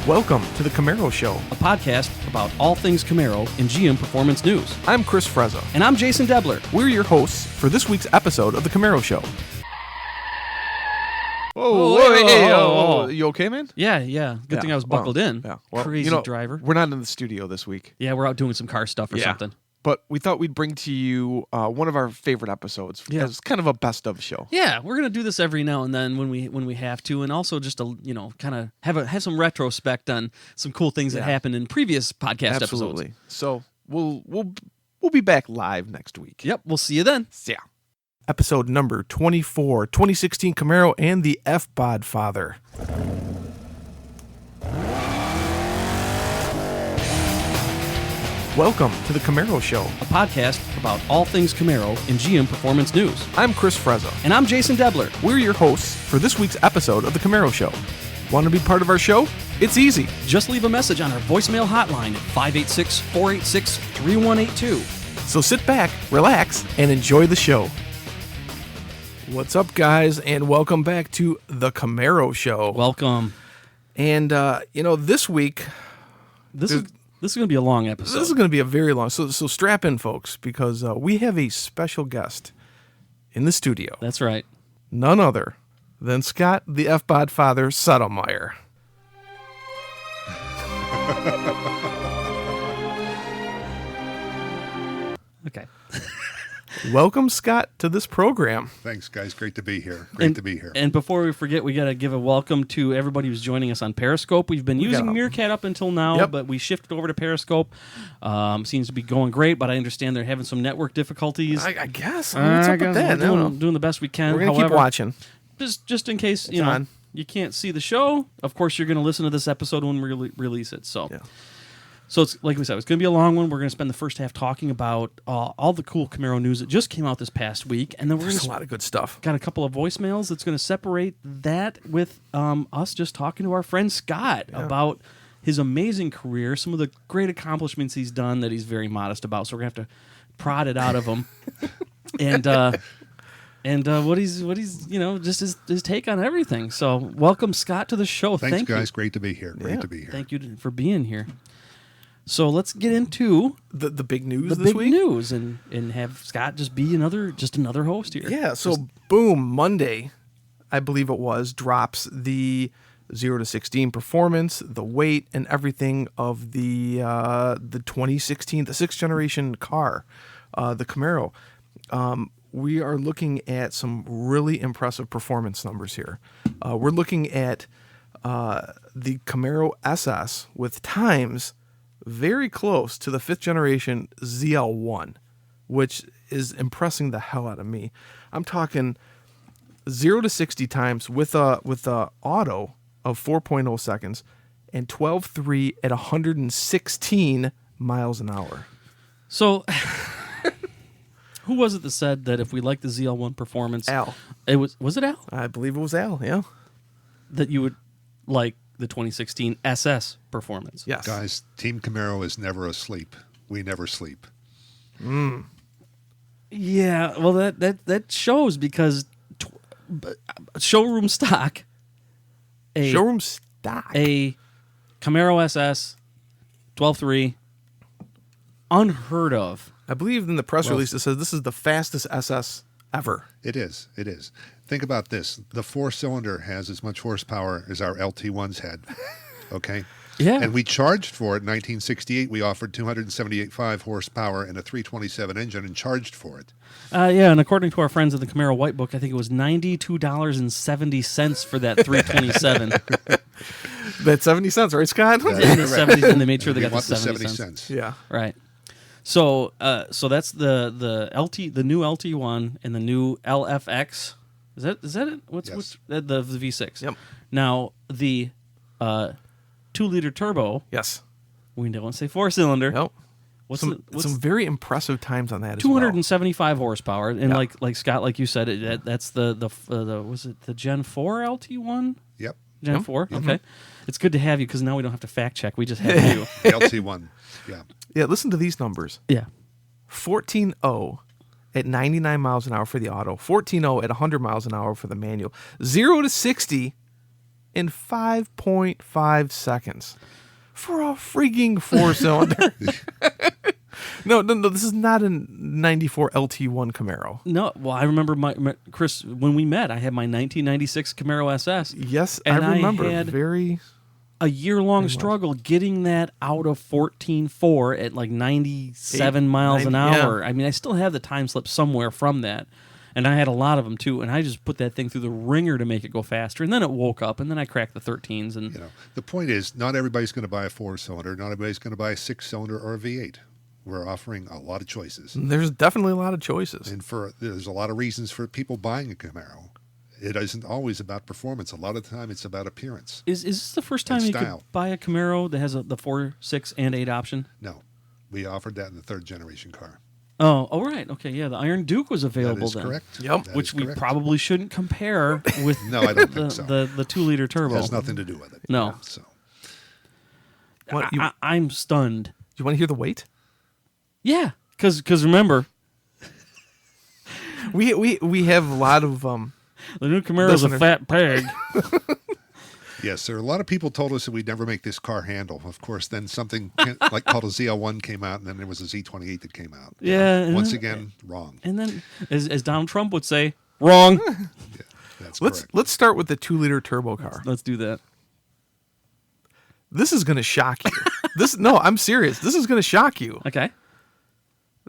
Welcome to the Camaro Show, a podcast about all things Camaro and GM performance news. I'm Chris Frezza. And I'm Jason Debler. We're your hosts for this week's episode of the Camaro Show. Oh, you okay, man? Yeah. Good thing I was buckled in. Yeah. Well, Crazy driver. We're not in the studio this week. Yeah, we're out doing some car stuff or something. But we thought we'd bring to you one of our favorite episodes as kind of a best of show. Yeah, we're gonna do this every now and then when we have to, and also just to kind of have some retrospect on some cool things that happened in previous podcast Absolutely. episodes. So we'll be back live next week. Yep, we'll see you then. Yeah. Episode number 24, 2016 Camaro and the Fbodfather. Welcome to the Camaro Show, A podcast about all things Camaro and GM performance news. I'm Chris Frezza. And I'm Jason Debler. We're your hosts for this week's episode of the Camaro Show. Want to be part of our show? It's easy. Just leave a message on our voicemail hotline at 586-486-3182. So sit back, relax, and enjoy the show. What's up, guys, and welcome back to the Camaro Show. Welcome. And, this week... This is going to be a long episode. This is going to be a very long... So strap in, folks, because we have a special guest in the studio. That's right. None other than Scott, the Fbodfather, Settlemire. Okay. Welcome, Scott, to this program. Thanks, guys. Great to be here. Great to be here. And before we forget, we got to give a welcome to everybody who's joining us on Periscope. We've been using Meerkat up until now, but we shifted over to Periscope. Seems to be going great, but I understand they're having some network difficulties. I guess. What's up with that? We're doing the best we can. We're going to keep watching. Just in case, you can't see the show. Of course, you're going to listen to this episode when we release it. So. Yeah. So it's like we said, it's going to be a long one. We're going to spend the first half talking about all the cool Camaro news that just came out this past week, and then There's a lot of good stuff. Got a couple of voicemails that's going to separate that with us just talking to our friend Scott about his amazing career, some of the great accomplishments he's done that he's very modest about. So we're going to have to prod it out of him, and what he's just his take on everything. So welcome, Scott, to the show. Thanks, guys. Great to be here. Great to be here. Thank you for being here. So let's get into the big news this week. And have Scott just be another host here. Yeah, so boom, Monday, I believe it was, drops the 0 to 16 performance, the weight, and everything of the 2016, the 6th generation car, the Camaro. We are looking at some really impressive performance numbers here. We're looking at the Camaro SS with times very close to the 5th generation ZL1, which is impressing the hell out of me. I'm talking 0 to 60 times with a auto of 4.0 seconds and 12.3 at 116 miles an hour. So who was it that said that if we like the ZL1 performance, Al. Was it Al? I believe it was Al, yeah. That you would like the 2016 SS performance. Yes. Guys, Team Camaro is never asleep. We never sleep. Yeah, well, that shows because showroom stock. A Camaro SS 12.3, unheard of. I believe in the press release it says this is the fastest SS ever. It is. Think about this. The 4-cylinder has as much horsepower as our LT1s had. Okay? Yeah. And we charged for it in 1968. We offered 278.5 horsepower and a 327 engine and charged for it. And according to our friends at the Camaro White Book, I think it was $92.70 for that 327. That's 70 cents, right, Scott? In the 70s, and they made sure they got the 70 cents. Yeah. Right. So that's the new LT1 and the new LFX. Is that it? What's the V6? Yep. Now the 2-liter turbo. Yes. We don't say 4-cylinder. Nope. What's some very impressive times on that. 275 horsepower, and like Scott, like you said, that's the was it the Gen 4 LT1? Yep. Gen 4. Mm-hmm. Okay. It's good to have you because now we don't have to fact check. We just have you. LT1. Yeah. Yeah. Listen to these numbers. Yeah. 14.0 at 99 miles an hour for the auto, 14.0 at 100 miles an hour for the manual, 0 to 60 in 5.5 seconds for a freaking 4-cylinder. No, this is not a 94 LT1 Camaro. No, well, I remember Chris, when we met, I had my 1996 Camaro SS. Yes, and I remember. had Very a year-long struggle getting that out of 14.4 at like 97 miles an hour. Yeah. I mean, I still have the time slip somewhere from that. And I had a lot of them, too. And I just put that thing through the ringer to make it go faster. And then it woke up, and then I cracked the 13s. And the point is, not everybody's going to buy a 4-cylinder. Not everybody's going to buy a 6-cylinder or a V8. We're offering a lot of choices. There's definitely a lot of choices. And there's a lot of reasons for people buying a Camaro. It isn't always about performance. A lot of the time, it's about appearance. Is this the first time you could buy a Camaro that has the 4, 6, and 8 option? No. We offered that in the 3rd-generation car. Oh, right. Okay, yeah. The Iron Duke was available then. then. Correct. Yep. That Which is we correct. probably shouldn't compare with No, I don't think so. the 2-liter turbo. It has nothing to do with it. No. So I'm stunned. You want to hear the weight? Yeah, because remember, We have a lot of the new Camaro's a Listeners. fat pig. yes, there are a lot of people told us that we'd never make this car handle. Of course, then something like called a ZL1 came out, and then there was a Z28 that came out. Yeah. and Once then- again, wrong. And then, as Donald Trump would say, wrong. Yeah, that's correct. let's start with the 2-liter turbo car. Let's do that. This is going to shock you. No, I'm serious. This is going to shock you. Okay.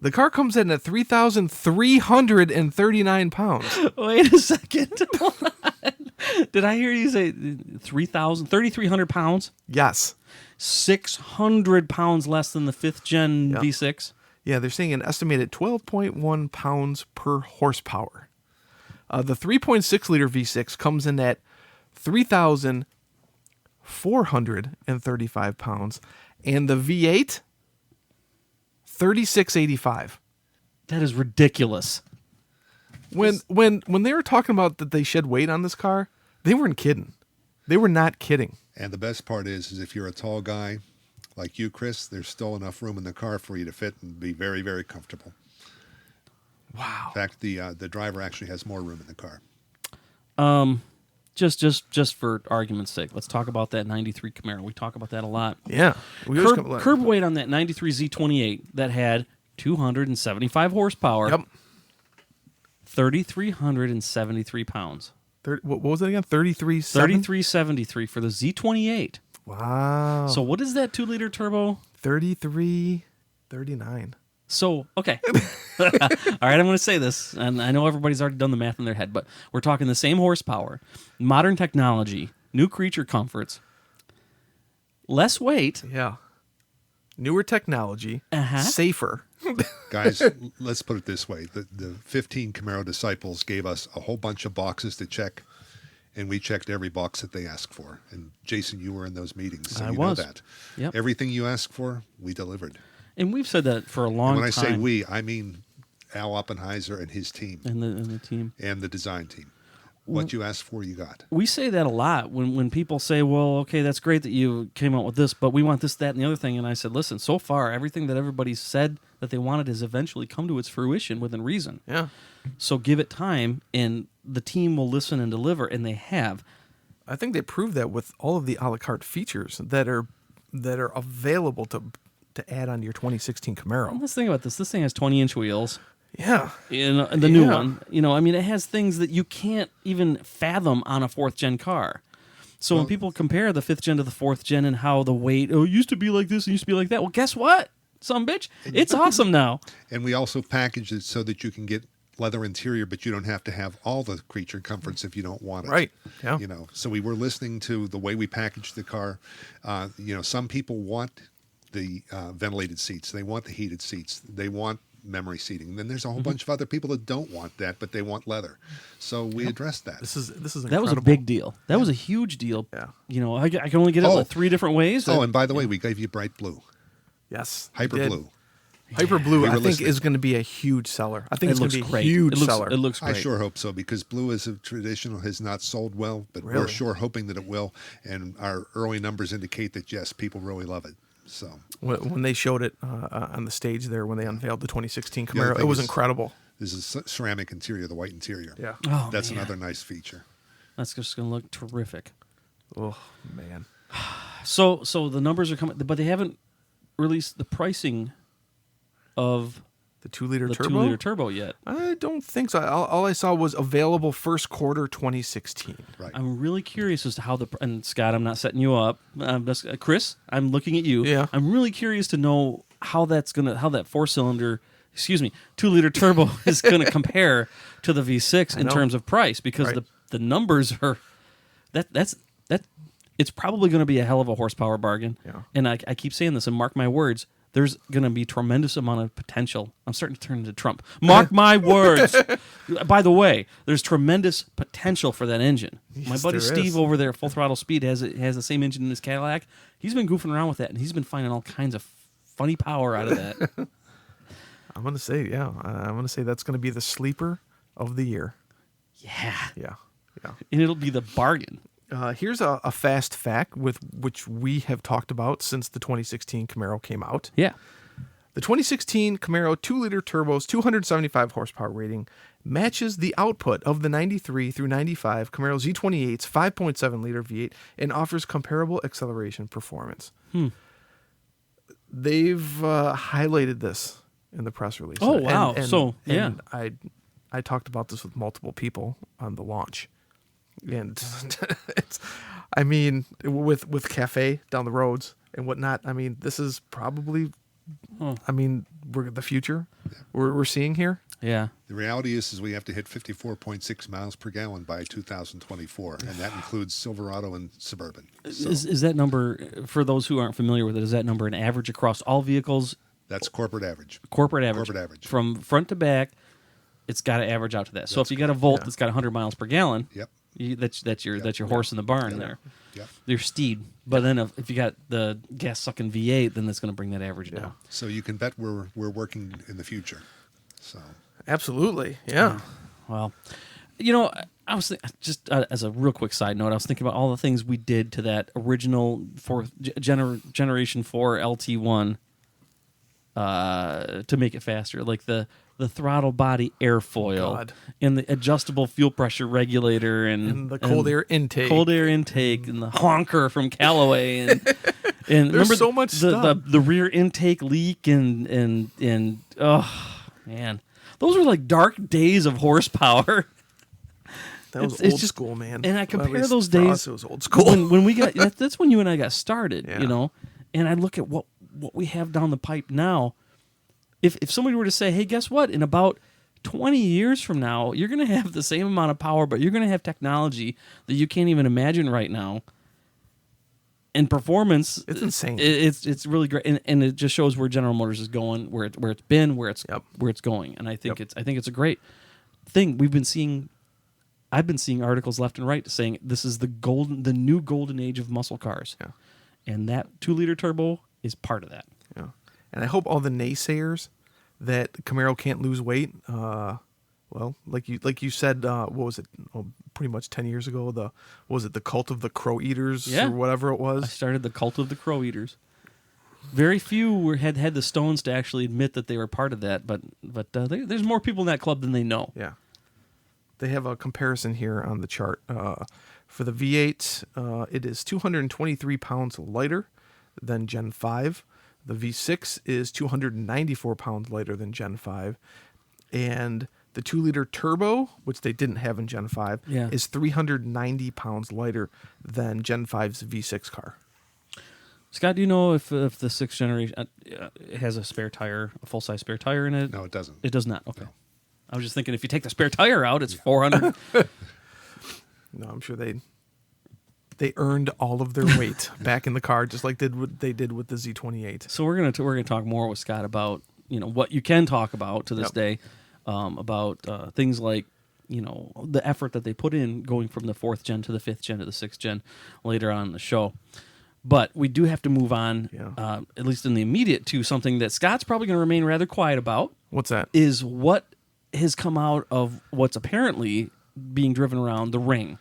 The car comes in at 3,339 pounds. Wait a second. Did I hear you say 3,300 pounds? Yes. 600 pounds less than the 5th-gen Yep. V6? Yeah, they're saying an estimated 12.1 pounds per horsepower. The 3.6-liter V6 comes in at 3,435 pounds, and the V8, 3,685. That is ridiculous. When they were talking about that they shed weight on this car, they weren't kidding. They were not kidding. And the best part is if you're a tall guy like you, Chris, there's still enough room in the car for you to fit and be very, very comfortable. Wow. In fact, the driver actually has more room in the car. Just for argument's sake, let's talk about that 93 Camaro. We talk about that a lot. Yeah. We always Curb weight on that 93 Z28 that had 275 horsepower. Yep. 3,373 pounds. What was it again? 33.7? 3,373 for the Z28. Wow. So what is that 2-liter turbo? 33.39. So, okay. All right, I'm going to say this, and I know everybody's already done the math in their head, but we're talking the same horsepower, modern technology, new creature comforts, less weight. Yeah. Newer technology. Safer. Guys, let's put it this way. The 15 Camaro disciples gave us a whole bunch of boxes to check, and we checked every box that they asked for. And Jason, you were in those meetings, so I you was. know that. Yep. Everything you asked for, we delivered. And we've said that for a long And when time. I say we, I mean Al Oppenheiser and his team And the team. and the design team. What you asked for, you got. We say that a lot when people say, well, okay, that's great that you came out with this, but we want this, that, and the other thing. And I said, listen, so far, everything that everybody said that they wanted has eventually come to its fruition within reason. Yeah. So give it time, and the team will listen and deliver, and they have. I think they proved that with all of the a la carte features that are available to add on to your 2016 Camaro. Let's think about this. This thing has 20-inch wheels. Yeah. The new one. I mean, it has things that you can't even fathom on a 4th-gen car. So when people compare the 5th-gen to the 4th-gen and how the weight, it used to be like this, it used to be like that. Well, guess what, some bitch? It's awesome now. And we also packaged it so that you can get leather interior, but you don't have to have all the creature comforts if you don't want it. Right. Yeah. So we were listening to the way we packaged the car. Some people want the ventilated seats. They want the heated seats. They want memory seating. And then there's a whole bunch of other people that don't want that, but they want leather. So we addressed that. This is incredible. That was a big deal. That was a huge deal. Yeah. I can only get it like 3 different ways. And by the way, we gave you bright blue. Yes. Hyper we did. blue. Hyper blue, We were I think, listening. is going to be a huge seller. I think It it's going looks to be a great. huge It seller. looks great. I sure hope so, because blue as a traditional has not sold well, but we're Really? sure hoping that it will. And our early numbers indicate that, yes, people really love it. So When they showed it on the stage there, when they unveiled the 2016 The other Camaro, it thing was is- incredible. this is ceramic interior, the white interior. Yeah. Oh, That's man. another nice feature. That's just going to look terrific. Oh man. So the numbers are coming, but they haven't released the pricing of The 2-liter the turbo? 2-liter turbo yet. I don't think so. All I saw was available first quarter 2016. Right. I'm really curious as to how and Scott, I'm not setting you up. Chris, I'm looking at you. Yeah. I'm really curious to know how that 2-liter turbo is gonna compare to the V6 in know. terms of price, because Right. the numbers are that's it's probably going to be a hell of a horsepower bargain. Yeah. And I keep saying this, and mark my words, there's going to be tremendous amount of potential. I'm starting to turn into Trump. Mark my words. By the way, there's tremendous potential for that engine. My buddy there Steve is. over there at Full Throttle Speed has the same engine in his Cadillac. He's been goofing around with that, and he's been finding all kinds of funny power out of that. I'm going to say, I'm going to say that's going to be the sleeper of the year. Yeah. Yeah. And it'll be the bargain. Here's a fast fact with which we have talked about since the 2016 Camaro came out. Yeah. The 2016 Camaro 2-liter turbo's 275 horsepower rating matches the output of the 93 through 95 Camaro Z28's 5.7-liter V8 and offers comparable acceleration performance. They've highlighted this in the press release. Oh, wow. And I talked about this with multiple people on the launch. And it's, I mean, with Cafe down the roads and whatnot, I mean, this is probably, we're the future we're seeing here. Yeah. The reality is we have to hit 54.6 miles per gallon by 2024, and that includes Silverado and Suburban. So Is that number, for those who aren't familiar with it, is that number an average across all vehicles? that's corporate average. Corporate average. Corporate average. From front to back, it's got to average out to that. So if you got a Volt that's got 100 miles per gallon, Yep. That's your horse in the barn there. Yep. Your steed. But then if you got the gas sucking V8, then that's going to bring that average down. So you can bet we're working in the future. So Absolutely. Yeah. Well, I was just as a real quick side note, I was thinking about all the things we did to that original Generation 4 LT1 to make it faster, like the throttle body airfoil God. and the adjustable fuel pressure regulator and the cold air intake. and the honker from Callaway and remember so much stuff. the rear intake leak and oh man, those were like dark days of horsepower. That was It's old just- school, man. and I Well, at compare least those for days us, it was old school. when we got that's when you and I got started, Yeah. and I look at what we have down the pipe now. If somebody were to say, hey, guess what? In about 20 years from now, you're going to have the same amount of power, but you're going to have technology that you can't even imagine right now. And performance, It's insane. It's really great, and it just shows where General Motors is going, where it's been, where it's going. And I think it's a great thing. I've been seeing articles left and right saying this is the new golden age of muscle cars. Yeah. And that 2-liter turbo is part of that. Yeah. And I hope all the naysayers that Camaro can't lose weight, well, like you said, what was it? Oh, pretty much 10 years ago, the cult of the crow eaters or whatever it I was. started the cult of the crow eaters. Very few had the stones to actually admit that they were part of that, but there's more people in that club than they know. Yeah. They have a comparison here on the chart. For the V8, it is 223 pounds lighter than Gen 5. The V6 is 294 pounds lighter than Gen 5. And the 2-liter turbo, which they didn't have in Gen 5, is 390 pounds lighter than Gen 5's V6 car. Scott, do you know if the 6th generation has a spare tire, a full-size spare tire in it? No, it doesn't. It does not. Okay. No. I was just thinking if you take the spare tire out, it's 400. No, I'm sure they earned all of their weight back in the car, just like they did with the Z28. So we're gonna talk more with Scott about what you can talk about to this day, about things like the effort that they put in going from the 4th gen to the 5th gen to the 6th gen later on in the show. But we do have to move on, at least in the immediate, to something that Scott's probably going to remain rather quiet about. What's that? Is what has come out of what's apparently being driven around the ring.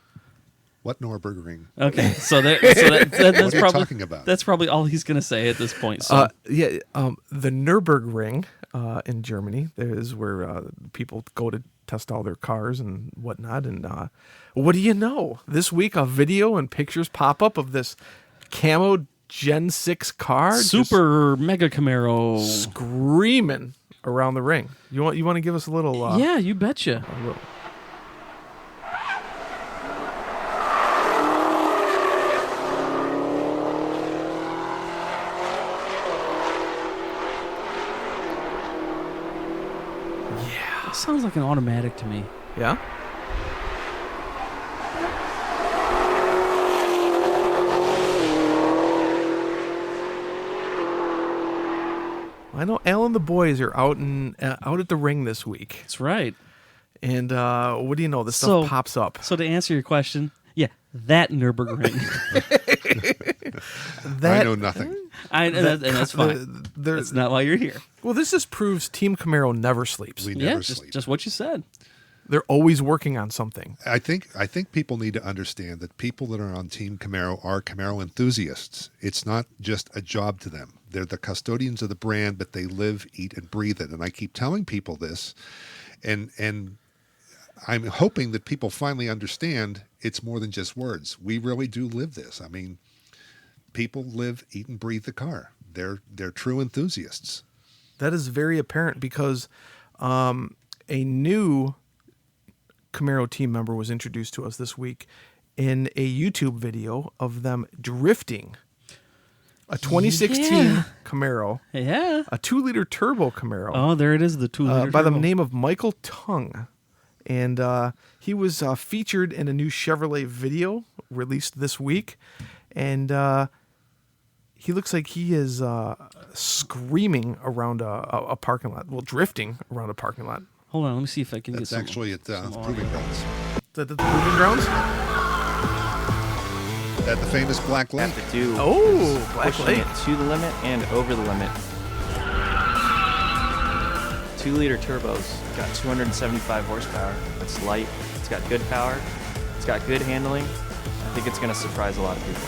What Nürburgring? Okay, so that's What are you probably talking about? that's probably all he's going to say at this point. So. The Nürburgring in Germany, there is where people go to test all their cars and whatnot. And what do you know? This week, a video and pictures pop up of this camo Gen 6 car. Super mega Camaro. Screaming around the ring. You want to give us a little... yeah, you betcha. A little. It sounds like an automatic to me. Yeah? I know Al and the boys are out at the ring this week. That's right. And what do you know? This stuff pops up. So to answer your question, yeah, that Nürburgring. I know nothing. And that's fine. That's not why you're here. Well, this just proves Team Camaro never sleeps. We never sleep. Just what you said. They're always working on something. I think people need to understand that people that are on Team Camaro are Camaro enthusiasts. It's not just a job to them. They're the custodians of the brand, but they live, eat, and breathe it. And I keep telling people this, and I'm hoping that people finally understand it's more than just words. We really do live this. I mean, people live, eat, and breathe the car. They're true enthusiasts. That is very apparent because a new Camaro team member was introduced to us this week in a YouTube video of them drifting a 2016 Camaro, a 2-liter turbo Camaro. Oh, there it is, the 2-liter by turbo. the name of Michael Tung. And he was featured in a new Chevrolet video released this week. And he looks like he is screaming around a parking lot. Well, drifting around a parking lot. Hold on, let me see if I can That's get some. actually at the Proving Grounds. Is that the Proving Grounds? At the famous Black Lake. Have to do Black pushing Lake. it to the limit and over the limit. 2-liter turbos, got 275 horsepower. It's light, it's got good power, it's got good handling. I think it's going to surprise a lot of people.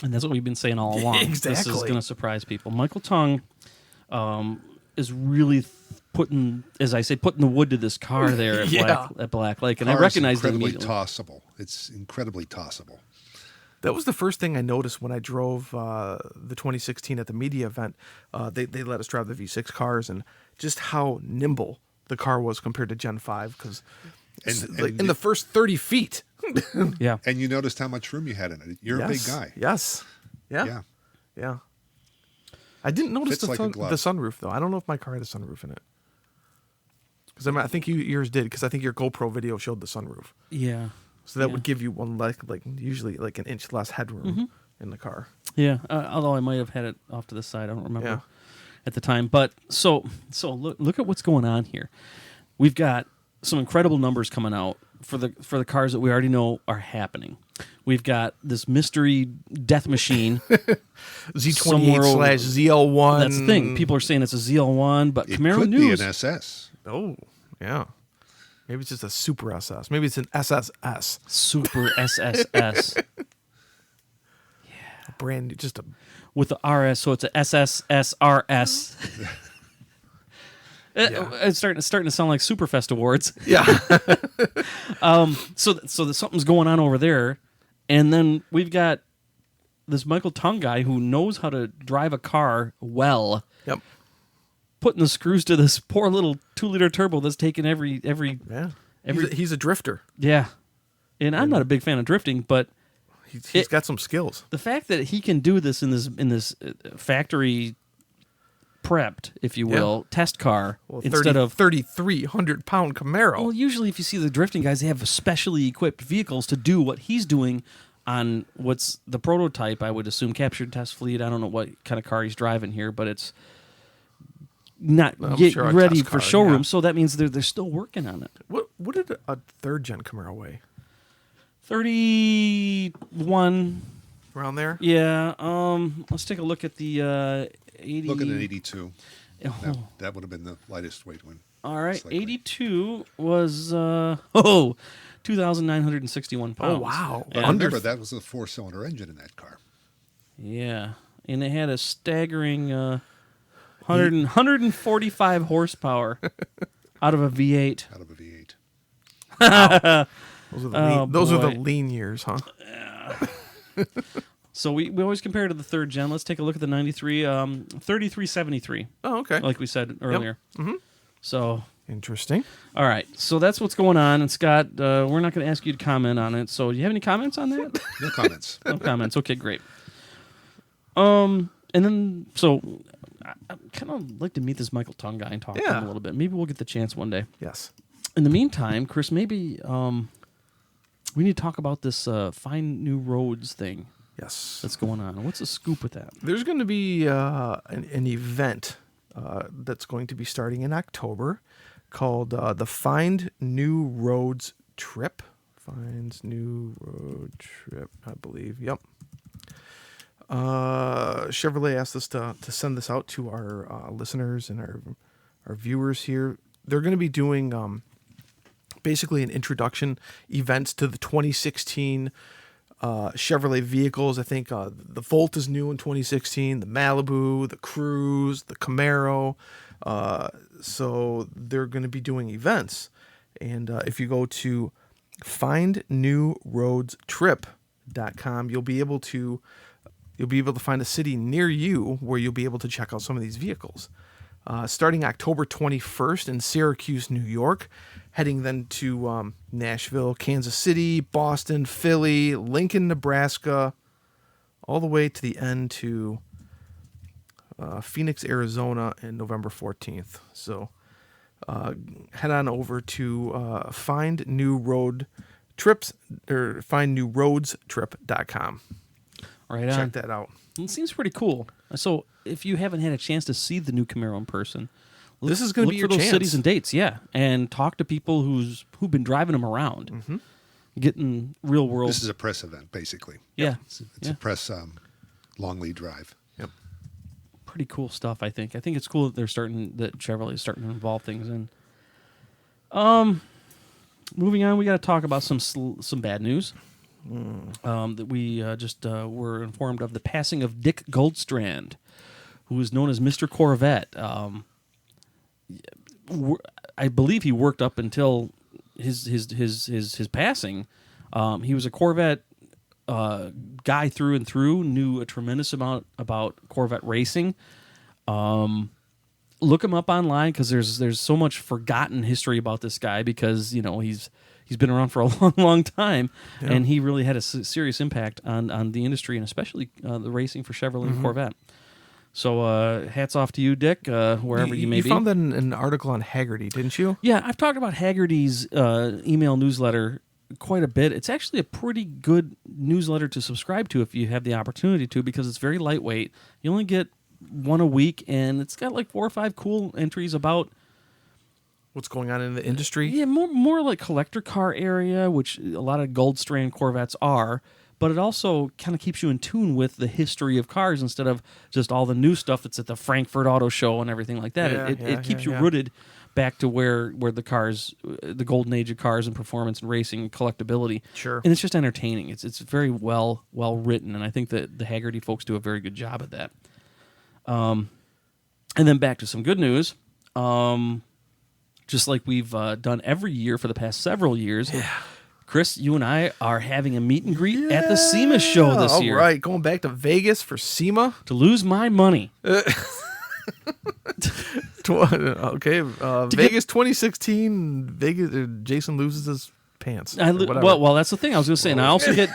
And that's what we've been saying all along. Exactly. This is going to surprise people. Michael Tung is really putting the wood to this car there at Black Lake. And I recognized it incredibly immediately. tossable. It's incredibly tossable. That was the first thing I noticed when I drove the 2016 at the media event. They let us drive the V6 cars and just how nimble the car was compared to Gen 5. Because in the first 30 feet. Yeah. And you noticed how much room you had in it. You're a big guy. Yes. Yeah. I didn't notice Fits like a glove. the sunroof, though. I don't know if my car had a sunroof in it. Because I think yours did, because I think your GoPro video showed the sunroof. Yeah. So that would give you one like usually like an inch less headroom in the car. Yeah. Although I might have had it off to the side. I don't remember at the time. But so look at what's going on here. We've got some incredible numbers coming out for the cars that we already know are happening. We've got this mystery death machine. Z28/ZL1. That's the thing. People are saying it's a ZL1, but It Camaro could News. be an SS. Oh, yeah. Maybe it's just a super SS. Maybe it's an SSS. Super SSS. A brand new, just a... With the RS, so it's a SSSRS. It's starting to sound like Superfest Awards. Yeah. So something's going on over there, and then we've got this Michael Tung guy who knows how to drive a car well. Yep. Putting the screws to this poor little 2-liter turbo that's taking every. Yeah. He's a drifter. Yeah, and I'm not a big fan of drifting, but He's got some skills. the fact that he can do this in this factory prepped, if you will, test car instead of 3,300-pound Camaro. Well, usually if you see the drifting guys, they have specially equipped vehicles to do what he's doing on what's the prototype, I would assume, captured test fleet. I don't know what kind of car he's driving here, but it's not yet sure a ready test for car, showroom, yeah. so that means they're still working on it. What did a third-gen Camaro weigh? 31. Around there? Yeah. Let's take a look at the 80. Look at an 82. Oh. That would have been the lightest weight one. All right, Slightly. 82 was 2,961 pounds. Oh, wow. But And- remember, that was a 4-cylinder engine in that car. Yeah, and it had a staggering 145 horsepower out of a V8. Out of a V8. Those are the lean, those are the boy. lean years, huh? So we always compare to the third gen. Let's take a look at the 93, 3373, Oh, okay. like we said earlier. Mm-hmm. So, Interesting. all right. So that's what's going on. And Scott, we're not going to ask you to comment on it. So do you have any comments on that? No comments. No comments. Okay, great. And then, so I kind of like to meet this Michael Tung guy and talk to him a little bit. Maybe we'll get the chance one day. Yes. In the meantime, Chris, maybe we need to talk about this Find New Roads thing Yes. that's going on. What's the scoop with that? There's going to be an event that's going to be starting in October called the Find New Roads Trip. Finds New Road Trip, I believe. Yep. Chevrolet asked us to send this out to our listeners and our viewers here. They're going to be doing basically an introduction events to the 2016 Chevrolet vehicles. I think the Volt is new in 2016, the Malibu, the Cruze, the Camaro. So they're going to be doing events. And if you go to findnewroadstrip.com, you'll be able to find a city near you where you'll be able to check out some of these vehicles. Starting October 21st in Syracuse, New York, heading then to Nashville, Kansas City, Boston, Philly, Lincoln, Nebraska, all the way to the end to Phoenix, Arizona, and November 14th. So head on over to findnewroadstrip.com. Right on. Check that out. It seems pretty cool. So if you haven't had a chance to see the new Camaro in person, This is gonna look be for your those chance. cities and dates, and talk to people who've been driving them around, getting real world. This is a press event, basically. Yeah, It's a press long lead drive. Yep. pretty cool stuff. I think it's cool that Chevrolet is starting to involve things in. Moving on, we got to talk about some bad news. That we just were informed of the passing of Dick Goldstrand, who was known as Mr. Corvette. I believe he worked up until his passing. He was a Corvette guy through and through. Knew a tremendous amount about Corvette racing. Look him up online because there's so much forgotten history about this guy because he's been around for a long, long time, and he really had a serious impact on the industry and especially the racing for Chevrolet and Corvette. So hats off to you, Dick, wherever you may be. You found that in an article on Haggerty, didn't you? Yeah, I've talked about Haggerty's email newsletter quite a bit. It's actually a pretty good newsletter to subscribe to if you have the opportunity to, because it's very lightweight. You only get one a week, and it's got like 4 or 5 cool entries about What's going on in the industry? Yeah, more like collector car area, which a lot of Goldstrand Corvettes are. But it also kind of keeps you in tune with the history of cars instead of just all the new stuff that's at the Frankfurt Auto Show and everything like that. It keeps you rooted back to where the cars, the golden age of cars and performance and racing and collectability. Sure. And it's just entertaining. It's very well written, and I think that the Haggerty folks do a very good job at that. And then back to some good news. Just like we've done every year for the past several years. Yeah. Chris, you and I are having a meet and greet at the SEMA show this year. All right, going back to Vegas for SEMA. To lose my money. Okay, Vegas 2016. Vegas. Jason loses his pants. Well, that's the thing I was going to say. And I also get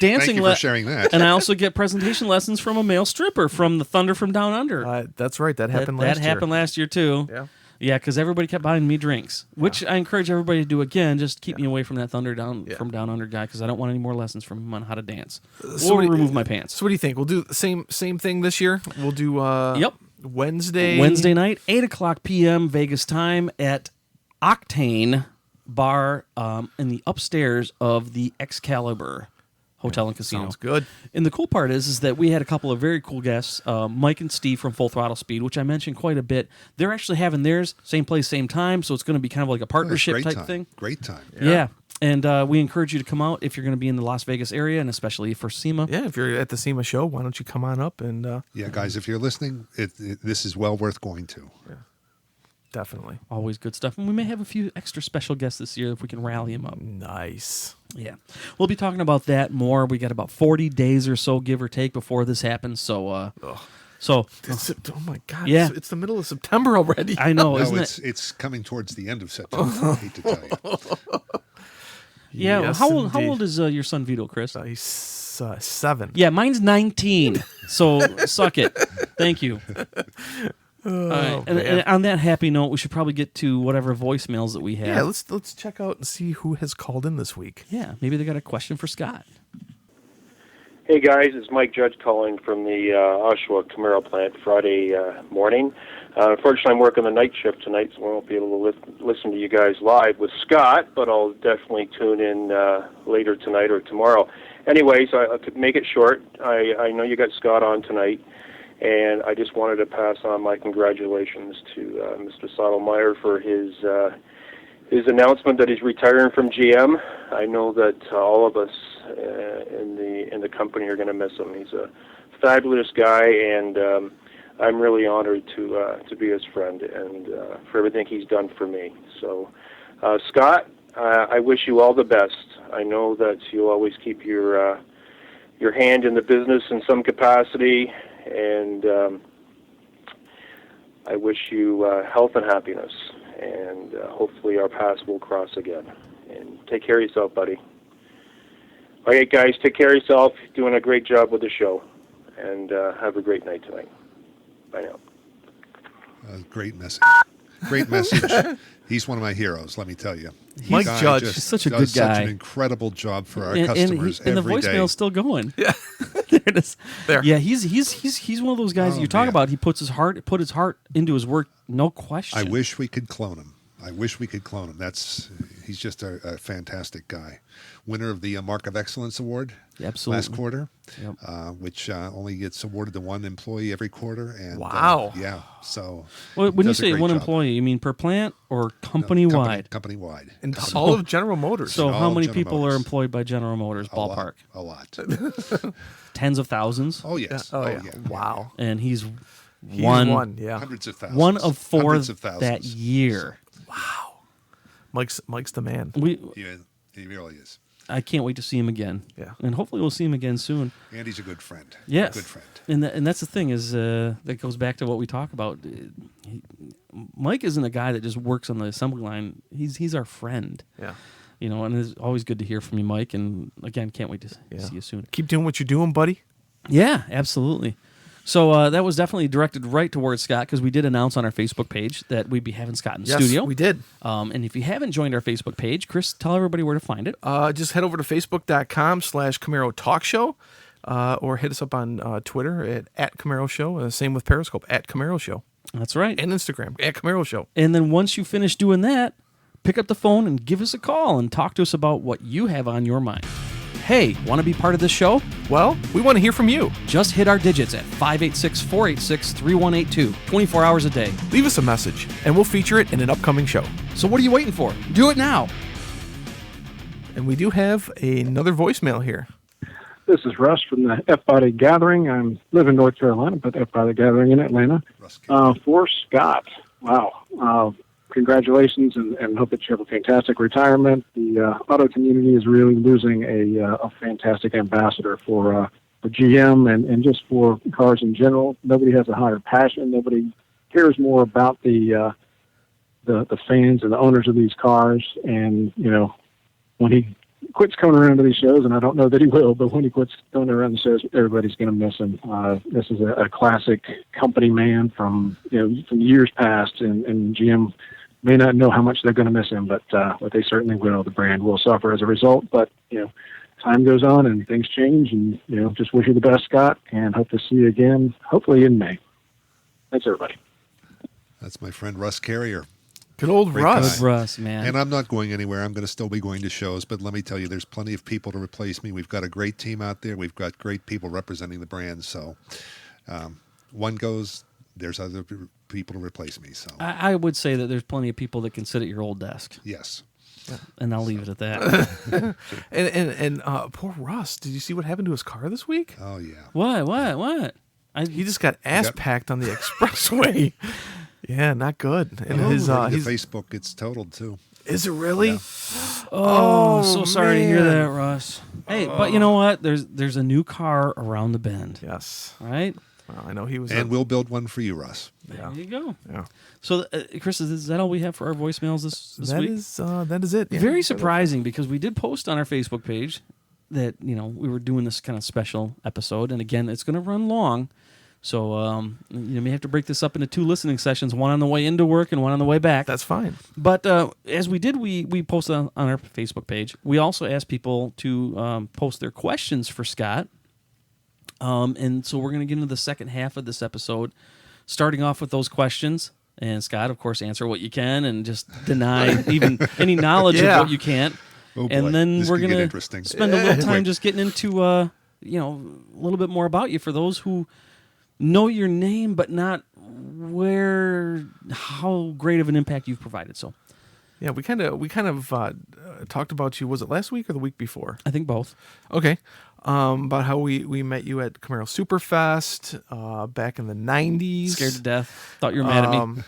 dancing. Thank you for sharing that. And I also get presentation lessons from a male stripper from the Thunder from Down Under. That's right. That happened last year. That happened last year too. Yeah. Yeah, because everybody kept buying me drinks, which I encourage everybody to do again. Just keep me away from that Thunder from Down Under guy, because I don't want any more lessons from him on how to dance or remove my pants. So what do you think? We'll do the same thing this year. We'll do Wednesday night, 8:00 p.m. Vegas time at Octane Bar in the upstairs of the Excalibur Hotel and Casino. Sounds good. And the cool part is that we had a couple of very cool guests, Mike and Steve from Full Throttle Speed, which I mentioned quite a bit. They're actually having theirs, same place, same time, so it's going to be kind of like a partnership type thing. Great time. Yeah. And we encourage you to come out if you're going to be in the Las Vegas area, and especially for SEMA. Yeah, if you're at the SEMA show, why don't you come on up and... Yeah, guys, if you're listening, this is well worth going to. Yeah. Definitely. Always good stuff. And we may have a few extra special guests this year if we can rally them up. Nice. Yeah. We'll be talking about that more. We got about 40 days or so, give or take, before this happens. So, oh my God. Yeah. It's the middle of September already. I know, No, isn't it's coming towards the end of September. I hate to tell you. Yeah. Yes, how indeed. old is your son Vito, Chris? He's 7. Yeah, mine's 19. So suck it. Thank you. All right. And on that happy note, we should probably get to whatever voicemails that we have. Yeah, let's check out and see who has called in this week. Yeah, maybe they got a question for Scott. Hey guys, it's Mike Judge calling from the Oshawa Camaro plant Friday morning. Unfortunately, I'm working the night shift tonight, so I won't be able to listen to you guys live with Scott, but I'll definitely tune in later tonight or tomorrow. Anyways, I could make it short. I know you got Scott on tonight, and I just wanted to pass on my congratulations to Mr. Settlemire for his announcement that he's retiring from GM. I know that all of us in the company are going to miss him. He's a fabulous guy, and I'm really honored to be his friend and for everything he's done for me. So, Scott, I wish you all the best. I know that you'll always keep your hand in the business in some capacity, and I wish you health and happiness. And hopefully our paths will cross again. And take care of yourself, buddy. All right, guys, take care of yourself. You're doing a great job with the show. And have a great night tonight. Bye now. Great message. Great message. He's one of my heroes, let me tell you. Mike Guy Judge. just He's such a does good guy. Such an incredible job for our And customers the every day. voicemail's still going. Yeah. There it is. There. Yeah, he's one of those guys Oh, that you talk man. about. He put his heart into his work, no question. I wish we could clone him. He's just a fantastic guy. Winner of the Mark of Excellence Award Absolutely. last quarter, Yep. which only gets awarded to one employee every quarter. And Wow. yeah. So Well, when you does a say great one job. employee, you mean per plant or No, company-wide? Company-wide. And all of General Motors. So all how of many General people are Motors. employed by General Motors, ballpark? A lot. Tens of thousands? Oh, yes. Oh, yeah. Wow. And he's He's one, yeah. Hundreds of thousands. one of 4 Hundreds of thousands. that year. Mike's the man. Yeah, he really is. I can't wait to see him again. Yeah. And hopefully we'll see him again soon. And he's a good friend. Yes. A good friend. And that's the thing is that goes back to what we talk about. Mike isn't a guy that just works on the assembly line. He's our friend. Yeah. You know, and it's always good to hear from you, Mike. And again, can't wait to Yeah. see you soon. Keep doing what you're doing, buddy. Yeah, absolutely. So that was definitely directed right towards Scott because we did announce on our Facebook page that we'd be having Scott in Yes, studio. we did. And if you haven't joined our Facebook page, Chris, tell everybody where to find it. Just head over to facebook.com/Camaro Talk Show or hit us up on Twitter at Camaro Show. Same with Periscope at Camaro Show That's right. and Instagram at Camaro Show. And then once you finish doing that, pick up the phone and give us a call and talk to us about what you have on your mind. Hey, want to be part of this show? Well, we want to hear from you. Just hit our digits at 586-486-3182, 24 hours a day. Leave us a message, and we'll feature it in an upcoming show. So what are you waiting for? Do it now. And we do have another voicemail here. This is Russ from the F-Body Gathering. I live in North Carolina, but F-Body Gathering in Atlanta. For Scott, wow. Congratulations, and hope that you have a fantastic retirement. The auto community is really losing a fantastic ambassador for GM and just for cars in general. Nobody has a higher passion. Nobody cares more about the fans and the owners of these cars. And, you know, when he quits coming around to these shows, and I don't know that he will, but when he quits coming around the shows, everybody's going to miss him. This is a classic company man from years past, and GM may not know how much they're going to miss him, but they certainly will. The brand will suffer as a result, but, time goes on and things change, and, just wish you the best, Scott, and hope to see you again, hopefully in May. Thanks, everybody. That's my friend Russ Carrier. Good old Great Russ. Good Russ, man. And I'm not going anywhere. I'm going to still be going to shows, but let me tell you, there's plenty of people to replace me. We've got a great team out there. We've got great people representing the brand. So one goes, there's other people to replace me. So I would say that there's plenty of people that can sit at your old desk, yes. and I'll leave it at that. And poor Russ. Did you see what happened to his car this week? Oh, yeah. What? He just got ass packed on the expressway. Yeah, not good. And According his to Facebook, it's totaled too. is it really? Yeah. Oh, so sorry to hear man. that, Russ. Hey, but you know what? There's a new car around the bend. Yes. Right? Well, I know he was. And we'll build one for you, Russ. There you go. Yeah. So, Chris, is that all we have for our voicemails this week? That is it. Yeah. Very surprising because we did post on our Facebook page that we were doing this kind of special episode, and again, it's going to run long. So you may have to break this up into 2 listening sessions, one on the way into work and one on the way back. That's fine. But as we did, we posted on our Facebook page. We also asked people to post their questions for Scott. And so we're going to get into the second half of this episode, starting off with those questions. And Scott, of course, answer what you can and just deny even any knowledge of what you can't. Oh boy, and then this we're could going get to spend a little time just getting into a little bit more about you for those who know your name, but not how great of an impact you've provided. So, yeah, we kind of talked about you. Was it last week or the week before? I think both. Okay, about how we met you at Camaro Superfest back in the '90s. Scared to death. Thought you were mad at me.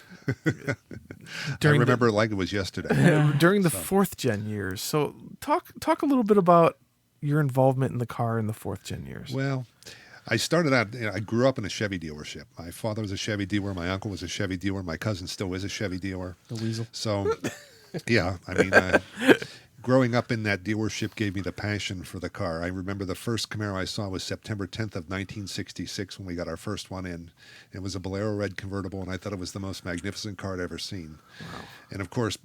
I remember it like it was yesterday. During the 4th gen years. So talk a little bit about your involvement in the car in the 4th gen years. Well, I started out, I grew up in a Chevy dealership. My father was a Chevy dealer. My uncle was a Chevy dealer. My cousin still is a Chevy dealer. The weasel. So, yeah, I mean, growing up in that dealership gave me the passion for the car. I remember the first Camaro I saw was September 10th of 1966 when we got our first one in. It was a Bolero red convertible, and I thought it was the most magnificent car I'd ever seen. Wow. And, of course,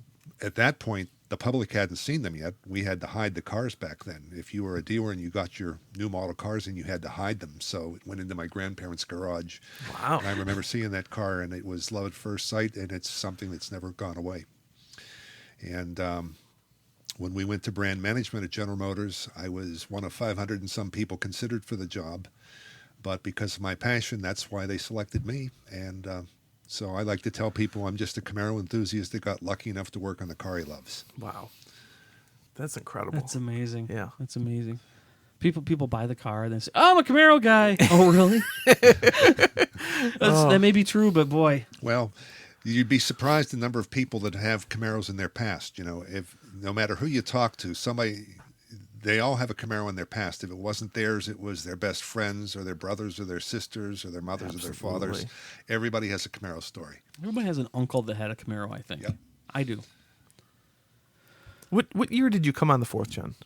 at that point, the public hadn't seen them yet. We had to hide the cars back then. If you were a dealer and you got your new model cars in, you had to hide them. So it went into my grandparents' garage. Wow. And I remember seeing that car, and it was love at first sight, and it's something that's never gone away. And when we went to brand management at General Motors, I was one of 500 and some people considered for the job. But because of my passion, that's why they selected me. And so I like to tell people I'm just a Camaro enthusiast that got lucky enough to work on the car he loves. Wow. That's incredible. That's amazing. Yeah. That's amazing. People buy the car and they say, "Oh, I'm a Camaro guy." Oh, really? That may be true, but boy. Well, you'd be surprised the number of people that have Camaros in their past. If no matter who you talk to, they all have a Camaro in their past. If it wasn't theirs, it was their best friends or their brothers or their sisters or their mothers or their fathers. Everybody has a Camaro story. Everybody has an uncle that had a Camaro, I think. Yep. I do. What year did you come on the 4th gen?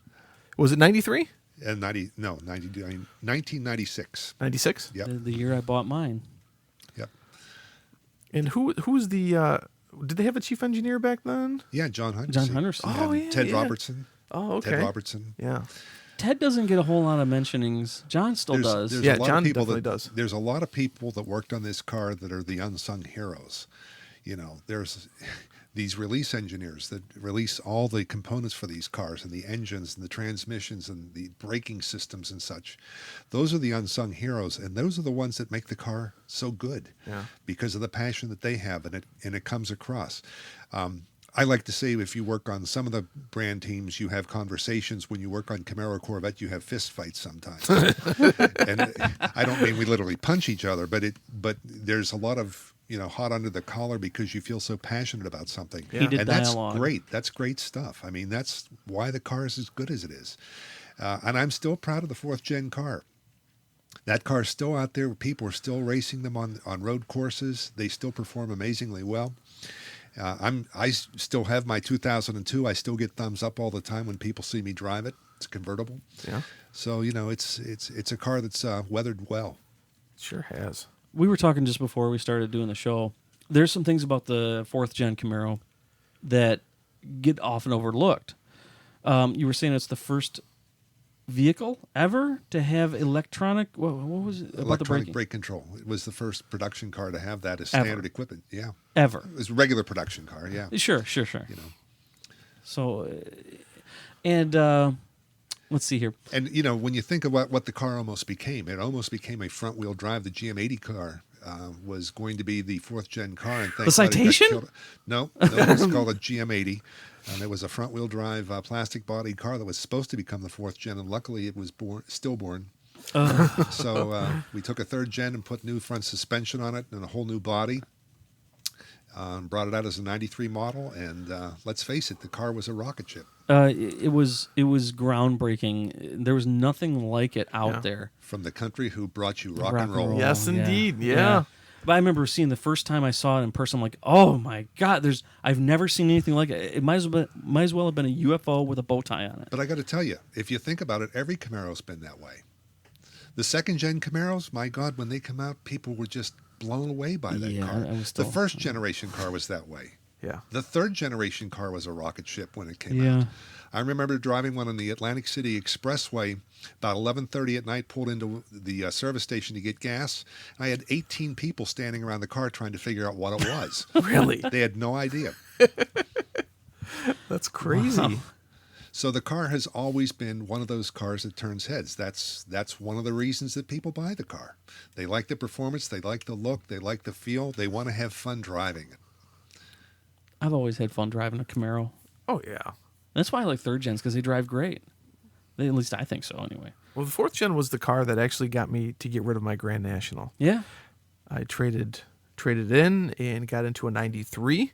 Was it 93? 1996. 96? Yep. The year I bought mine. Yep. And who's the did they have a chief engineer back then? Yeah, John Henderson. John Henderson. Oh, And yeah, Ted yeah. Robertson. Oh, okay. Ted Robertson. Yeah. Ted doesn't get a whole lot of mentionings. John still does. There's Yeah, a lot John of people definitely does. There's a lot of people that worked on this car that are the unsung heroes. There's these release engineers that release all the components for these cars and the engines and the transmissions and the braking systems and such. Those are the unsung heroes, and those are the ones that make the car so good because of the passion that they have, and it comes across. I like to say if you work on some of the brand teams, you have conversations. When you work on Camaro Corvette, you have fist fights sometimes. And I don't mean we literally punch each other, but there's a lot of hot under the collar because you feel so passionate about something. Yeah. Heated and dialogue. That's great. That's great stuff. I mean, that's why the car is as good as it is. And I'm still proud of the 4th gen car. That car's still out there. People are still racing them on road courses. They still perform amazingly well. I still have my 2002. I still get thumbs up all the time when people see me drive it. It's a convertible. Yeah. So it's a car that's weathered well. Sure has. We were talking just before we started doing the show. There's some things about the 4th gen Camaro that get often overlooked. You were saying it's the first vehicle ever to have electronic. What was it about the braking? Brake control. It was the first production car to have that as Ever. standard equipment. Yeah. Ever. It was a regular production car. Yeah. Sure. So, and let's see here. And when you think of what the car almost became, it almost became a front-wheel drive. The GM80 car was going to be the 4th gen car. And The Citation? No, it was called a GM80, and it was a front-wheel drive plastic body car that was supposed to become the 4th gen, and luckily it was stillborn. So we took a 3rd gen and put new front suspension on it and a whole new body. Brought it out as a 93 model, and let's face it, the car was a rocket ship. It was groundbreaking. There was nothing like it out there. From the country who brought you rock and roll. Yes, indeed. Yeah. But I remember seeing the first time I saw it in person, I'm like, oh my God, I've never seen anything like it. It might as well have been a UFO with a bow tie on it. But I got to tell you, if you think about it, every Camaro's been that way. The second-gen Camaros, my God, when they come out, people were just blown away by that car. The first-generation car was that way. Yeah. The third-generation car was a rocket ship when it came out. I remember driving one on the Atlantic City Expressway about 11:30 at night, pulled into the service station to get gas. I had 18 people standing around the car trying to figure out what it was. Really? They had no idea. That's crazy. Wow. So the car has always been one of those cars that turns heads. That's one of the reasons that people buy the car. They like the performance, they like the look, they like the feel, they want to have fun driving it. I've always had fun driving a Camaro. Oh, yeah. That's why I like third gens, because they drive great. At least I think so, anyway. Well, the fourth gen was the car that actually got me to get rid of my Grand National. Yeah. I traded in and got into a 93,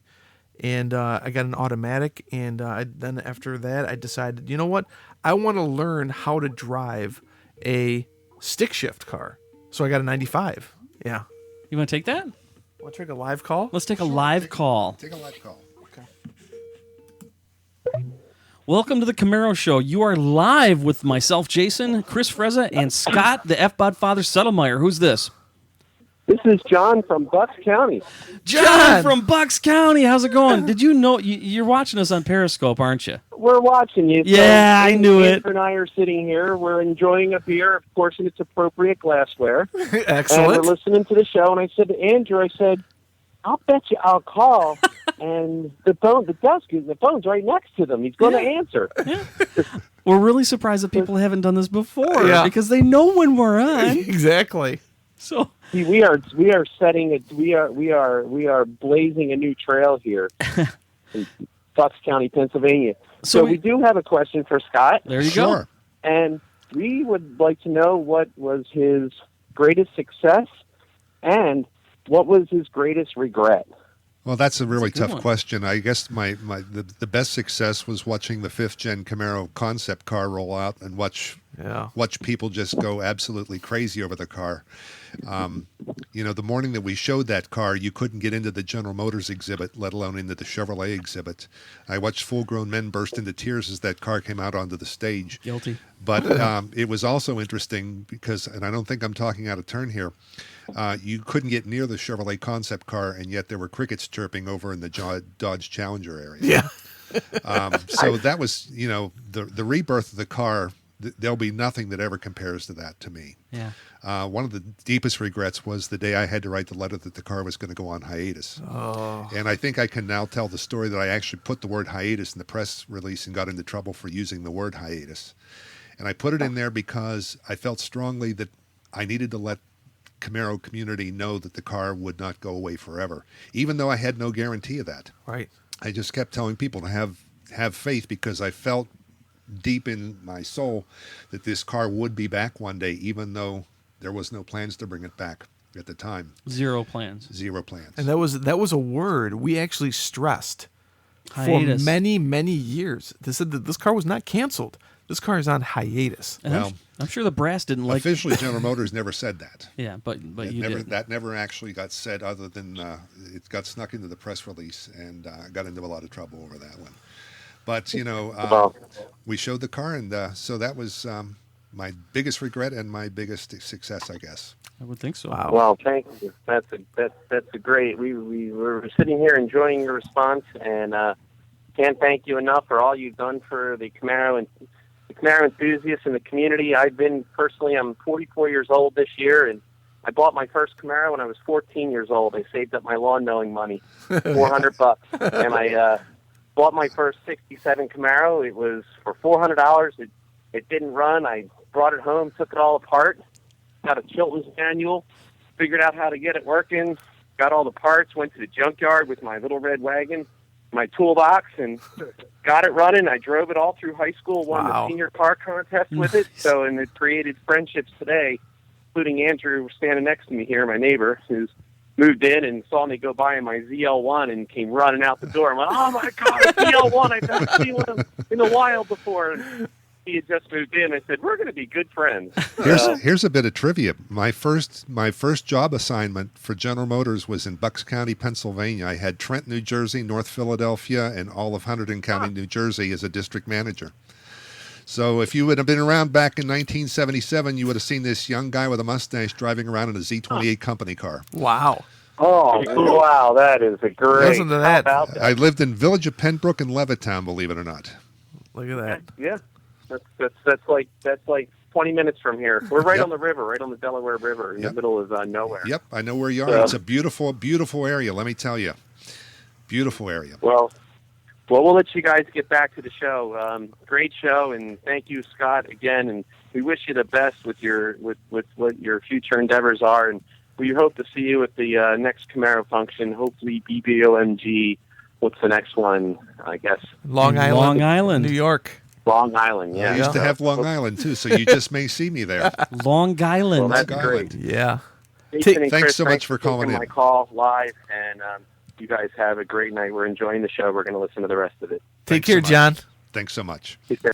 and I got an automatic, and then after that I decided, you know what? I want to learn how to drive a stick shift car. So I got a 95. Yeah. You want to take that? Want to take a live call? Let's take a live call. Take a live call. Okay. Welcome to the Camaro Show. You are live with myself, Jason, Chris Frezza, and Scott, the Fbodfather Settlemire. Who's this? This is John from Bucks County. John from Bucks County. How's it going? Did you know you're watching us on Periscope, aren't you? We're watching you. Yeah, I knew it. Andrew and I are sitting here. We're enjoying a beer, of course, in its appropriate glassware. Excellent. And we're listening to the show, and I said to Andrew, I'll bet you I'll call. And the phone's right next to them. He's going to answer. Yeah. We're really surprised that people haven't done this before because they know when we're on. Exactly. So we are setting it. We are blazing a new trail here in Bucks County, Pennsylvania. So we do have a question for Scott. There you go. And we would like to know what was his greatest success and what was his greatest regret. Well, that's a really That's a good tough one. question. I guess the best success was watching the 5th gen Camaro concept car roll out and watch people just go absolutely crazy over the car. The morning that we showed that car, you couldn't get into the General Motors exhibit, let alone into the Chevrolet exhibit. I watched full-grown men burst into tears as that car came out onto the stage. Guilty. But it was also interesting because, and I don't think I'm talking out of turn here, you couldn't get near the Chevrolet concept car, and yet there were crickets chirping over in the Dodge Challenger area. Yeah. So that was, the rebirth of the car. There'll be nothing that ever compares to that to me. Yeah. One of the deepest regrets was the day I had to write the letter that the car was going to go on hiatus. Oh. And I think I can now tell the story that I actually put the word hiatus in the press release and got into trouble for using the word hiatus. And I put it in there because I felt strongly that I needed to let Camaro community know that the car would not go away forever, even though I had no guarantee of that. Right. I just kept telling people to have faith because I felt deep in my soul that this car would be back one day, even though there was no plans to bring it back at the time. Zero plans. Zero plans. And that was a word we actually stressed Hiatus. for many, many years. They said that this car was not canceled. This car is on hiatus. And I'm sure the brass didn't like. Officially, General Motors never said that. Yeah, but you did. That never actually got said, other than it got snuck into the press release, and got into a lot of trouble over that one. But we showed the car, and so that was my biggest regret and my biggest success, I guess. I would think so. Wow. Well, thank you. That's a great. We were sitting here enjoying your response, and can't thank you enough for all you've done for the Camaro and the Camaro enthusiasts in the community. I'm 44 years old this year, and I bought my first Camaro when I was 14 years old. I saved up my lawn mowing money, $400, and I bought my first '67 Camaro. It was for $400. It didn't run. I brought it home, took it all apart, got a Chilton's manual, figured out how to get it working, got all the parts, went to the junkyard with my little red wagon, my toolbox, and got it running. I drove it all through high school, won the senior car contest with it. And it created friendships today, including Andrew standing next to me here, my neighbor, who's moved in and saw me go by in my ZL1 and came running out the door. I'm like, oh my God, a ZL1! I've never seen one in the wild before. And he had just moved in. I said, we're going to be good friends. Here's a bit of trivia. My first job assignment for General Motors was in Bucks County, Pennsylvania. I had Trent, New Jersey, North Philadelphia, and all of Hunterdon County, New Jersey as a district manager. So if you would have been around back in 1977, you would have seen this young guy with a mustache driving around in a Z28 company car. Wow. Oh, wow, that is a great... Listen to that. How about that? I lived in Village of Pembroke and Levittown, believe it or not. Look at that. Yeah, that's like 20 minutes from here. We're right on the river, right on the Delaware River, in the middle of nowhere. Yep, I know where you are. It's a beautiful, beautiful area, let me tell you. Beautiful area. Well, we'll let you guys get back to the show. Great show, and thank you, Scott, again. And we wish you the best with what your future endeavors are. And we hope to see you at the next Camaro function. Hopefully, BBOMG. What's the next one? I guess Long Island, New York. Long Island, yeah. I used to have Long Island too, so you just may see me there. Long Island. Well, that's great. Yeah. Jason and Thanks Chris, so much for calling taking in. my call live, and you guys have a great night. We're enjoying the show. We're going to listen to the rest of it. Take Thanks care, so much. John. Thanks so much. Take care.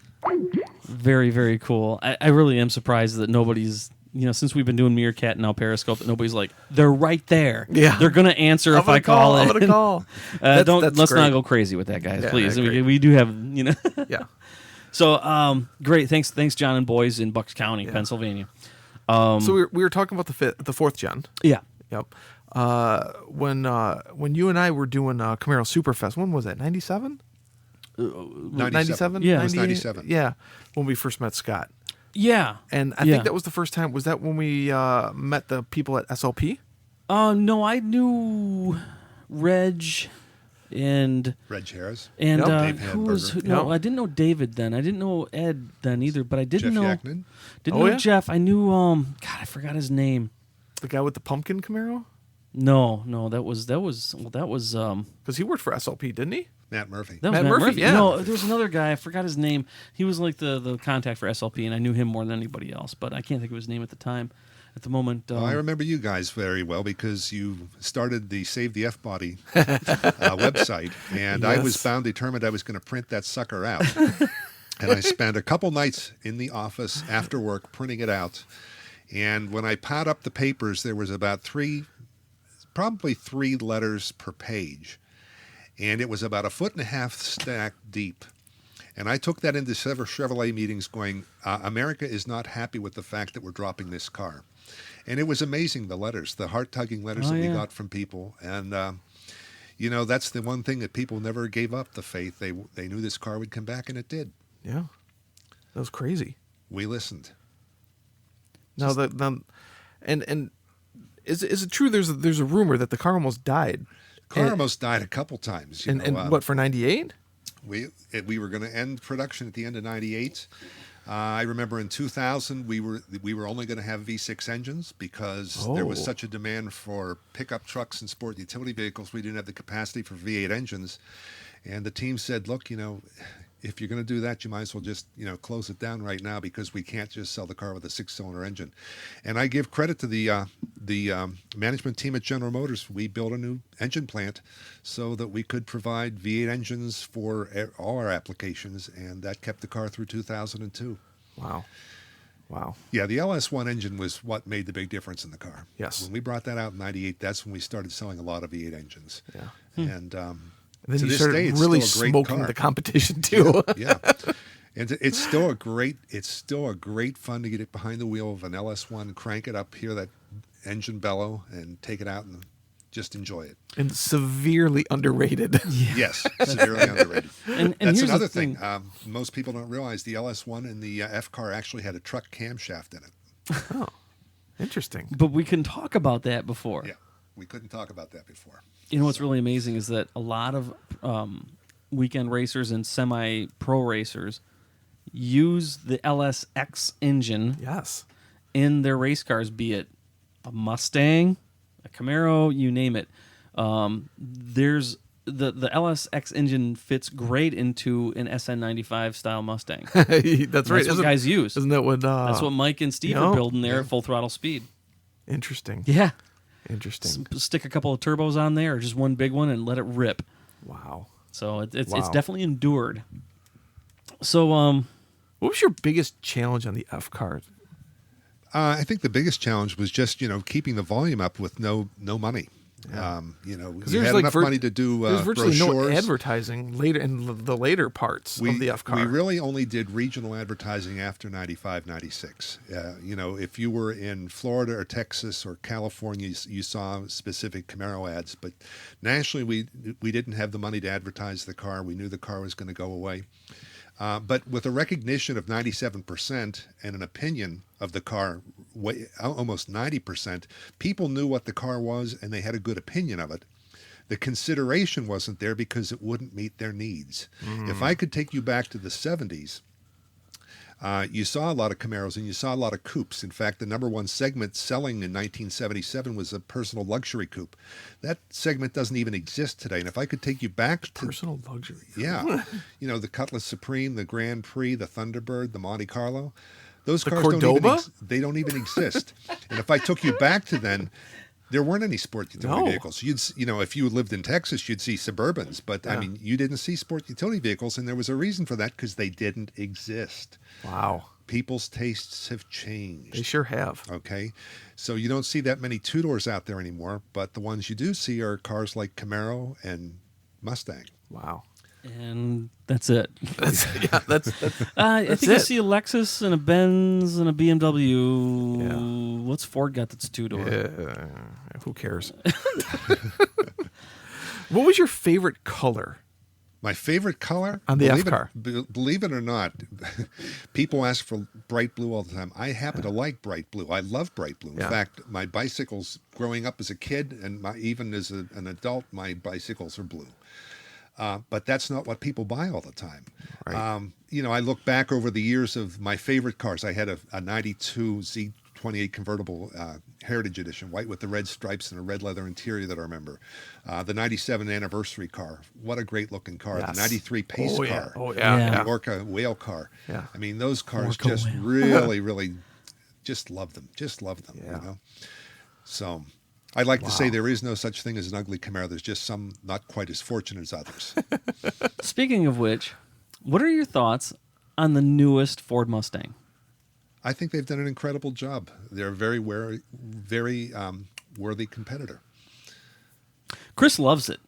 Very, very cool. I really am surprised that nobody's, since we've been doing Meerkat and now Periscope, that nobody's like, they're right there. Yeah. They're going to answer if I call I'm it. going to call. Let's great. not go crazy with that, guys, Yeah, please. yeah, We do have, Yeah. So, great. Thanks, John and boys in Bucks County, Pennsylvania. So we were talking about the fourth gen. Yeah. Yep. When you and I were doing Camaro Superfest, when was that? 97? 97? Yeah, it 98? was 97. Yeah, when we first met Scott. Yeah. And I think that was the first time. Was that when we met the people at SLP? No, I knew Reg and Harris. And Dave who was Hamburger. no? I didn't know David then. I didn't know Ed then either. But I didn't Jeff know. Yaknin? Didn't know Jeff. I knew. God, I forgot his name. The guy with the pumpkin Camaro? No, that was because he worked for SLP, didn't he? Matt Murphy. That was Matt Murphy, yeah. No, there was another guy. I forgot his name. He was like the contact for SLP, and I knew him more than anybody else. But I can't think of his name at the time. At the moment, I remember you guys very well because you started the Save the F-Body website, and I was determined I was going to print that sucker out. And I spent a couple nights in the office after work printing it out. And when I piled up the papers, there was about probably three letters per page. And it was about 1.5 foot stack deep. And I took that into several Chevrolet meetings going, America is not happy with the fact that we're dropping this car. And it was amazing, the letters, the heart-tugging letters we got from people. And, that's the one thing that people never gave up, the faith. They knew this car would come back, and it did. Yeah. That was crazy. We listened. Now, and is it true there's a rumor that the car almost died? Almost died a couple times. And what, for 98? We were going to end production at the end of 98. I remember in 2000 we were only going to have V6 engines because there was such a demand for pickup trucks and sport utility vehicles. We didn't have the capacity for V8 engines, and the team said, "Look, if you're going to do that, you might as well just close it down right now because we can't just sell the car with a 6-cylinder engine." And I give credit to the management team at General Motors. We built a new engine plant so that we could provide V8 engines for all our applications, and that kept the car through 2002. Wow. Yeah, the LS1 engine was what made the big difference in the car. Yes. When we brought that out in 98, that's when we started selling a lot of V8 engines. Yeah. And then to you this started day, it's really still a great smoking car. the competition too. Yeah. And it's still a great fun to get it behind the wheel of an LS1, crank it up, hear that engine bellow, and take it out and just enjoy it. And severely underrated. Yes, severely underrated. And that's here's another the thing. Most people don't realize the LS1 and the F car actually had a truck camshaft in it. Oh, interesting. But we couldn't talk about that before. Yeah, we couldn't talk about that before. What's really amazing is that a lot of weekend racers and semi-pro racers use the LSX engine in their race cars, be it a Mustang, a Camaro, you name it. There's the LSX engine fits great into an SN95 style Mustang. That's right. That's what guys use. Isn't that what? That's what Mike and Steve are building there at full throttle speed. Interesting. Yeah. Interesting. Stick a couple of turbos on there, or just one big one, and let it rip. Wow. So it's Wow. definitely endured. So what was your biggest challenge on the F car? I think the biggest challenge was just keeping the volume up with no money. Yeah. You there's had enough money to do there's virtually no brochures. advertising later in the later parts of the F car. We really only did regional advertising after 95, 96. If you were in Florida or Texas or California, you saw specific Camaro ads. But nationally, we didn't have the money to advertise the car. We knew the car was going to go away. But with a recognition of 97% and an opinion of the car, almost 90%, people knew what the car was and they had a good opinion of it. The consideration wasn't there because it wouldn't meet their needs. If I could take you back to the 70s, you saw a lot of Camaros and you saw a lot of coupes. In fact, the number one segment selling in 1977 was a personal luxury coupe. That segment doesn't even exist today. And if I could take you back to personal luxury. Yeah. the Cutlass Supreme, the Grand Prix, the Thunderbird, the Monte Carlo. Those The cars Cordoba? they don't even exist. And if I took you back to then, there weren't any sport utility No. vehicles. If you lived in Texas, you'd see Suburbans, but I mean, you didn't see sport utility vehicles, and there was a reason for that because they didn't exist. Wow. People's tastes have changed. They sure have. Okay, so you don't see that many two-doors out there anymore, but the ones you do see are cars like Camaro and Mustang. Wow. and that's it. That's I That's think you it. see a Lexus and a Benz and a BMW. Yeah. What's Ford got that's two-door? Who cares? What was your favorite color? My favorite color On the believe F-car. Believe it or not, people ask for bright blue all the time. I happen to like bright blue. I love bright blue. In Yeah. fact, my bicycles, growing up as a kid and even as an adult, my bicycles are blue. But that's not what people buy all the time. Right. I look back over the years of my favorite cars. I had a 92 Z28 convertible Heritage Edition, white with the red stripes and a red leather interior that I remember. The 97 anniversary car. What a great looking car. Yes. The 93 Pace Oh, yeah. car. Oh, yeah. Yeah. The Orca whale car. Yeah. I mean, those cars Orca just whale. really, really just love them. Just love them, Yeah. So I'd like to say Wow. there is no such thing as an ugly Camaro. There's just some not quite as fortunate as others. Speaking of which, what are your thoughts on the newest Ford Mustang? I think they've done an incredible job. They're a very worthy competitor. Chris loves it.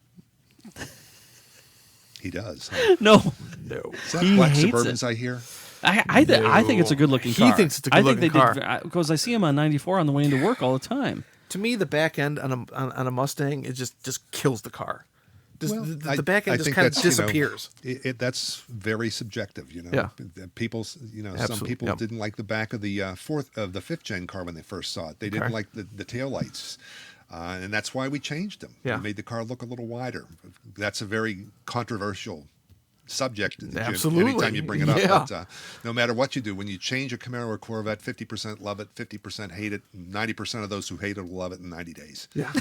He does. Huh? No, No. Is that He Black hates Suburbans I hear? I think it's a good looking He car. thinks it's a good-looking car. Because I see him on 94 on the way into work all the time. To me, the back end on a Mustang, it just kills the car. Well, The back I end just think kind of that's, disappears. That's very subjective. Yeah. People, some Absolutely, people yep. didn't like the back of the fifth gen car when they first saw it. They didn't Okay. like the tail lights. And that's why we changed them. Yeah. We made the car look a little wider. That's a very controversial subject. Absolutely. Anytime you bring it up. Yeah. But, no matter what you do, when you change a Camaro or Corvette, 50% love it, 50% hate it, 90% of those who hate it will love it in 90 days. Yeah,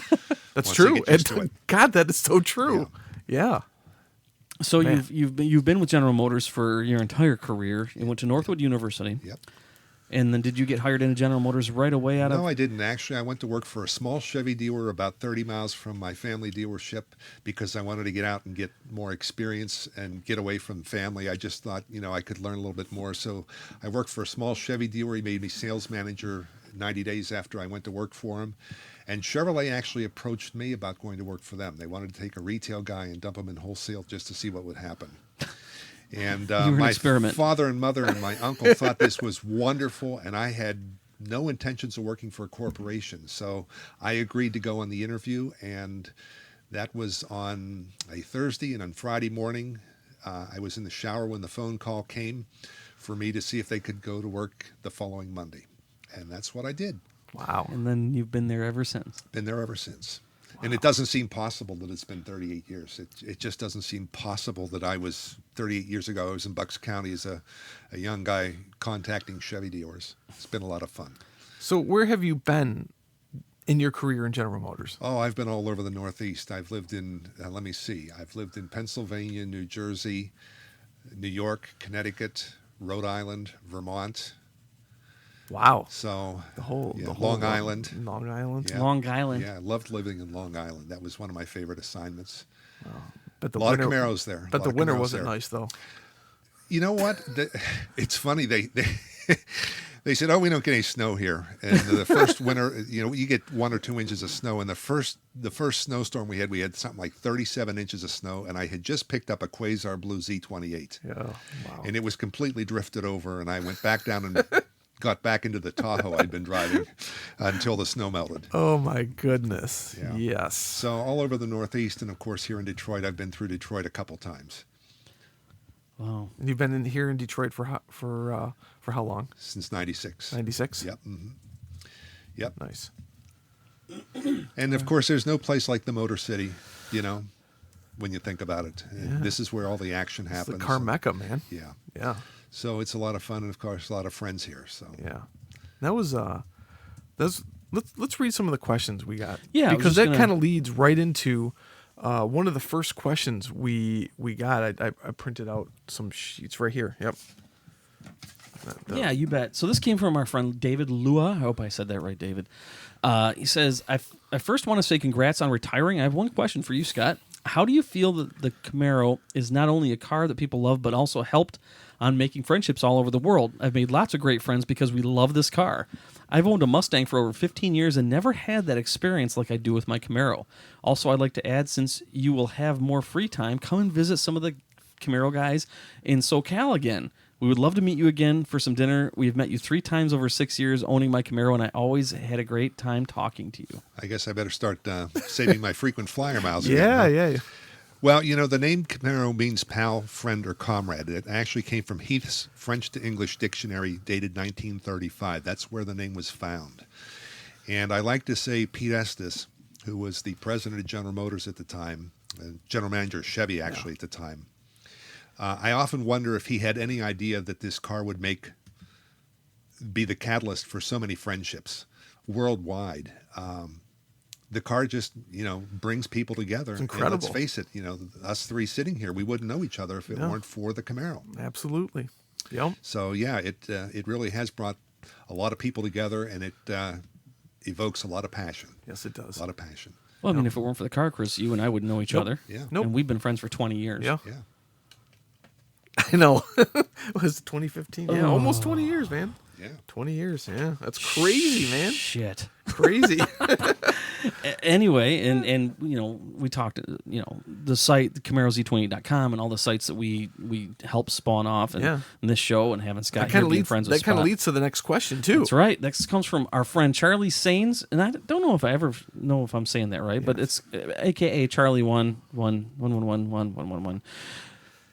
that's Once true. they get used to it. God, that is so true. Yeah. So Man. you've been with General Motors for your entire career. You went to Northwood University. Yep. And then did you get hired into General Motors right away out of? No, I didn't. Actually, I went to work for a small Chevy dealer about 30 miles from my family dealership because I wanted to get out and get more experience and get away from family. I just thought, I could learn a little bit more. So I worked for a small Chevy dealer. He made me sales manager 90 days after I went to work for him. And Chevrolet actually approached me about going to work for them. They wanted to take a retail guy and dump him in wholesale just to see what would happen. And You were an my experiment. father and mother and my uncle thought this was wonderful, and I had no intentions of working for a corporation. So I agreed to go on the interview, and that was on a Thursday. And on Friday morning, I was in the shower when the phone call came for me to see if they could go to work the following Monday. And that's what I did. Wow. And then you've been there ever since. Been there ever since. And it doesn't seem possible that it's been 38 years. It just doesn't seem possible that I was 38 years ago. I was in Bucks County as a young guy contacting Chevy dealers. It's been a lot of fun. So where have you been in your career in General Motors? Oh, I've been all over the Northeast. I've lived in, let me see, I've lived in Pennsylvania, New Jersey, New York, Connecticut, Rhode Island, Vermont. Wow. So The whole Long Island. Long Island. Yeah. Long Island. Yeah, I loved living in Long Island. That was one of my favorite assignments. But the A lot winter, of Camaros there. But A the lot of winter Camaros wasn't there. nice though. You know what? It's funny. They they said, "Oh, we don't get any snow here." And the first winter, you get 1 or 2 inches of snow. And the first snowstorm we had something like 37 inches of snow. And I had just picked up a Quasar Blue Z28. Yeah. Wow. And it was completely drifted over. And I went back down and got back into the Tahoe I'd been driving until the snow melted. Oh my goodness. Yeah. Yes. So all over the Northeast, and of course here in Detroit, I've been through Detroit a couple times. Wow. And you've been here in Detroit for how long? Since 96. 96? Yep. Mm-hmm. Yep. Nice. And of course, there's no place like the Motor City, when you think about it. Yeah. This is where all the action It's happens. the car mecca, man. Yeah. Yeah. So it's a lot of fun, and of course, a lot of friends here. So Yeah. That was let's read some of the questions we got. Yeah, I was because just that gonna- kind of leads right into one of the first questions we got. I printed out some sheets right here. Yep. Yeah, you bet. So this came from our friend David Lua. I hope I said that right, David. He says, I first want to say congrats on retiring. I have one question for you, Scott. How do you feel that the Camaro is not only a car that people love, but also helped on making friendships all over the world? I've made lots of great friends because we love this car. I've owned a Mustang for over 15 years and never had that experience like I do with my Camaro. Also, I'd like to add, since you will have more free time, come and visit some of the Camaro guys in SoCal again. We would love to meet you again for some dinner. We've met you 3 times over 6 years owning my Camaro, and I always had a great time talking to you. I guess I better start saving my frequent flyer miles. Yeah, again, huh? yeah. Well, the name Camaro means pal, friend, or comrade. It actually came from Heath's French to English dictionary dated 1935. That's where the name was found. And I like to say Pete Estes, who was the president of General Motors at the time, general manager of Chevy actually at the time, I often wonder if he had any idea that this car would be the catalyst for so many friendships worldwide. The car just, brings people together. It's And incredible. let's face it, us 3 sitting here, we wouldn't know each other if it No. weren't for the Camaro. Absolutely. Yep. So yeah, it really has brought a lot of people together, and it evokes a lot of passion. Yes, it does. A lot of passion. Well, I mean, if it weren't for the car, Chris, you and I wouldn't know each other. Yeah. Nope. And we've been friends for 20 years. Yeah. Yeah. I know. Was it 2015? Yeah, Oh. almost 20 years, man. Yeah. 20 years. Yeah. That's crazy, man. Shit. Crazy. Anyway, and we talked, the site, CamaroZ28.com, and all the sites that we help spawn off, and, Yeah. and this show, and having Scott That here kind of being leads. friends with That kind of Scott. leads to the next question too. That's right. Next comes from our friend Charlie Sains, and I don't know if I ever know if I'm saying that right, but it's AKA Charlie 1111111.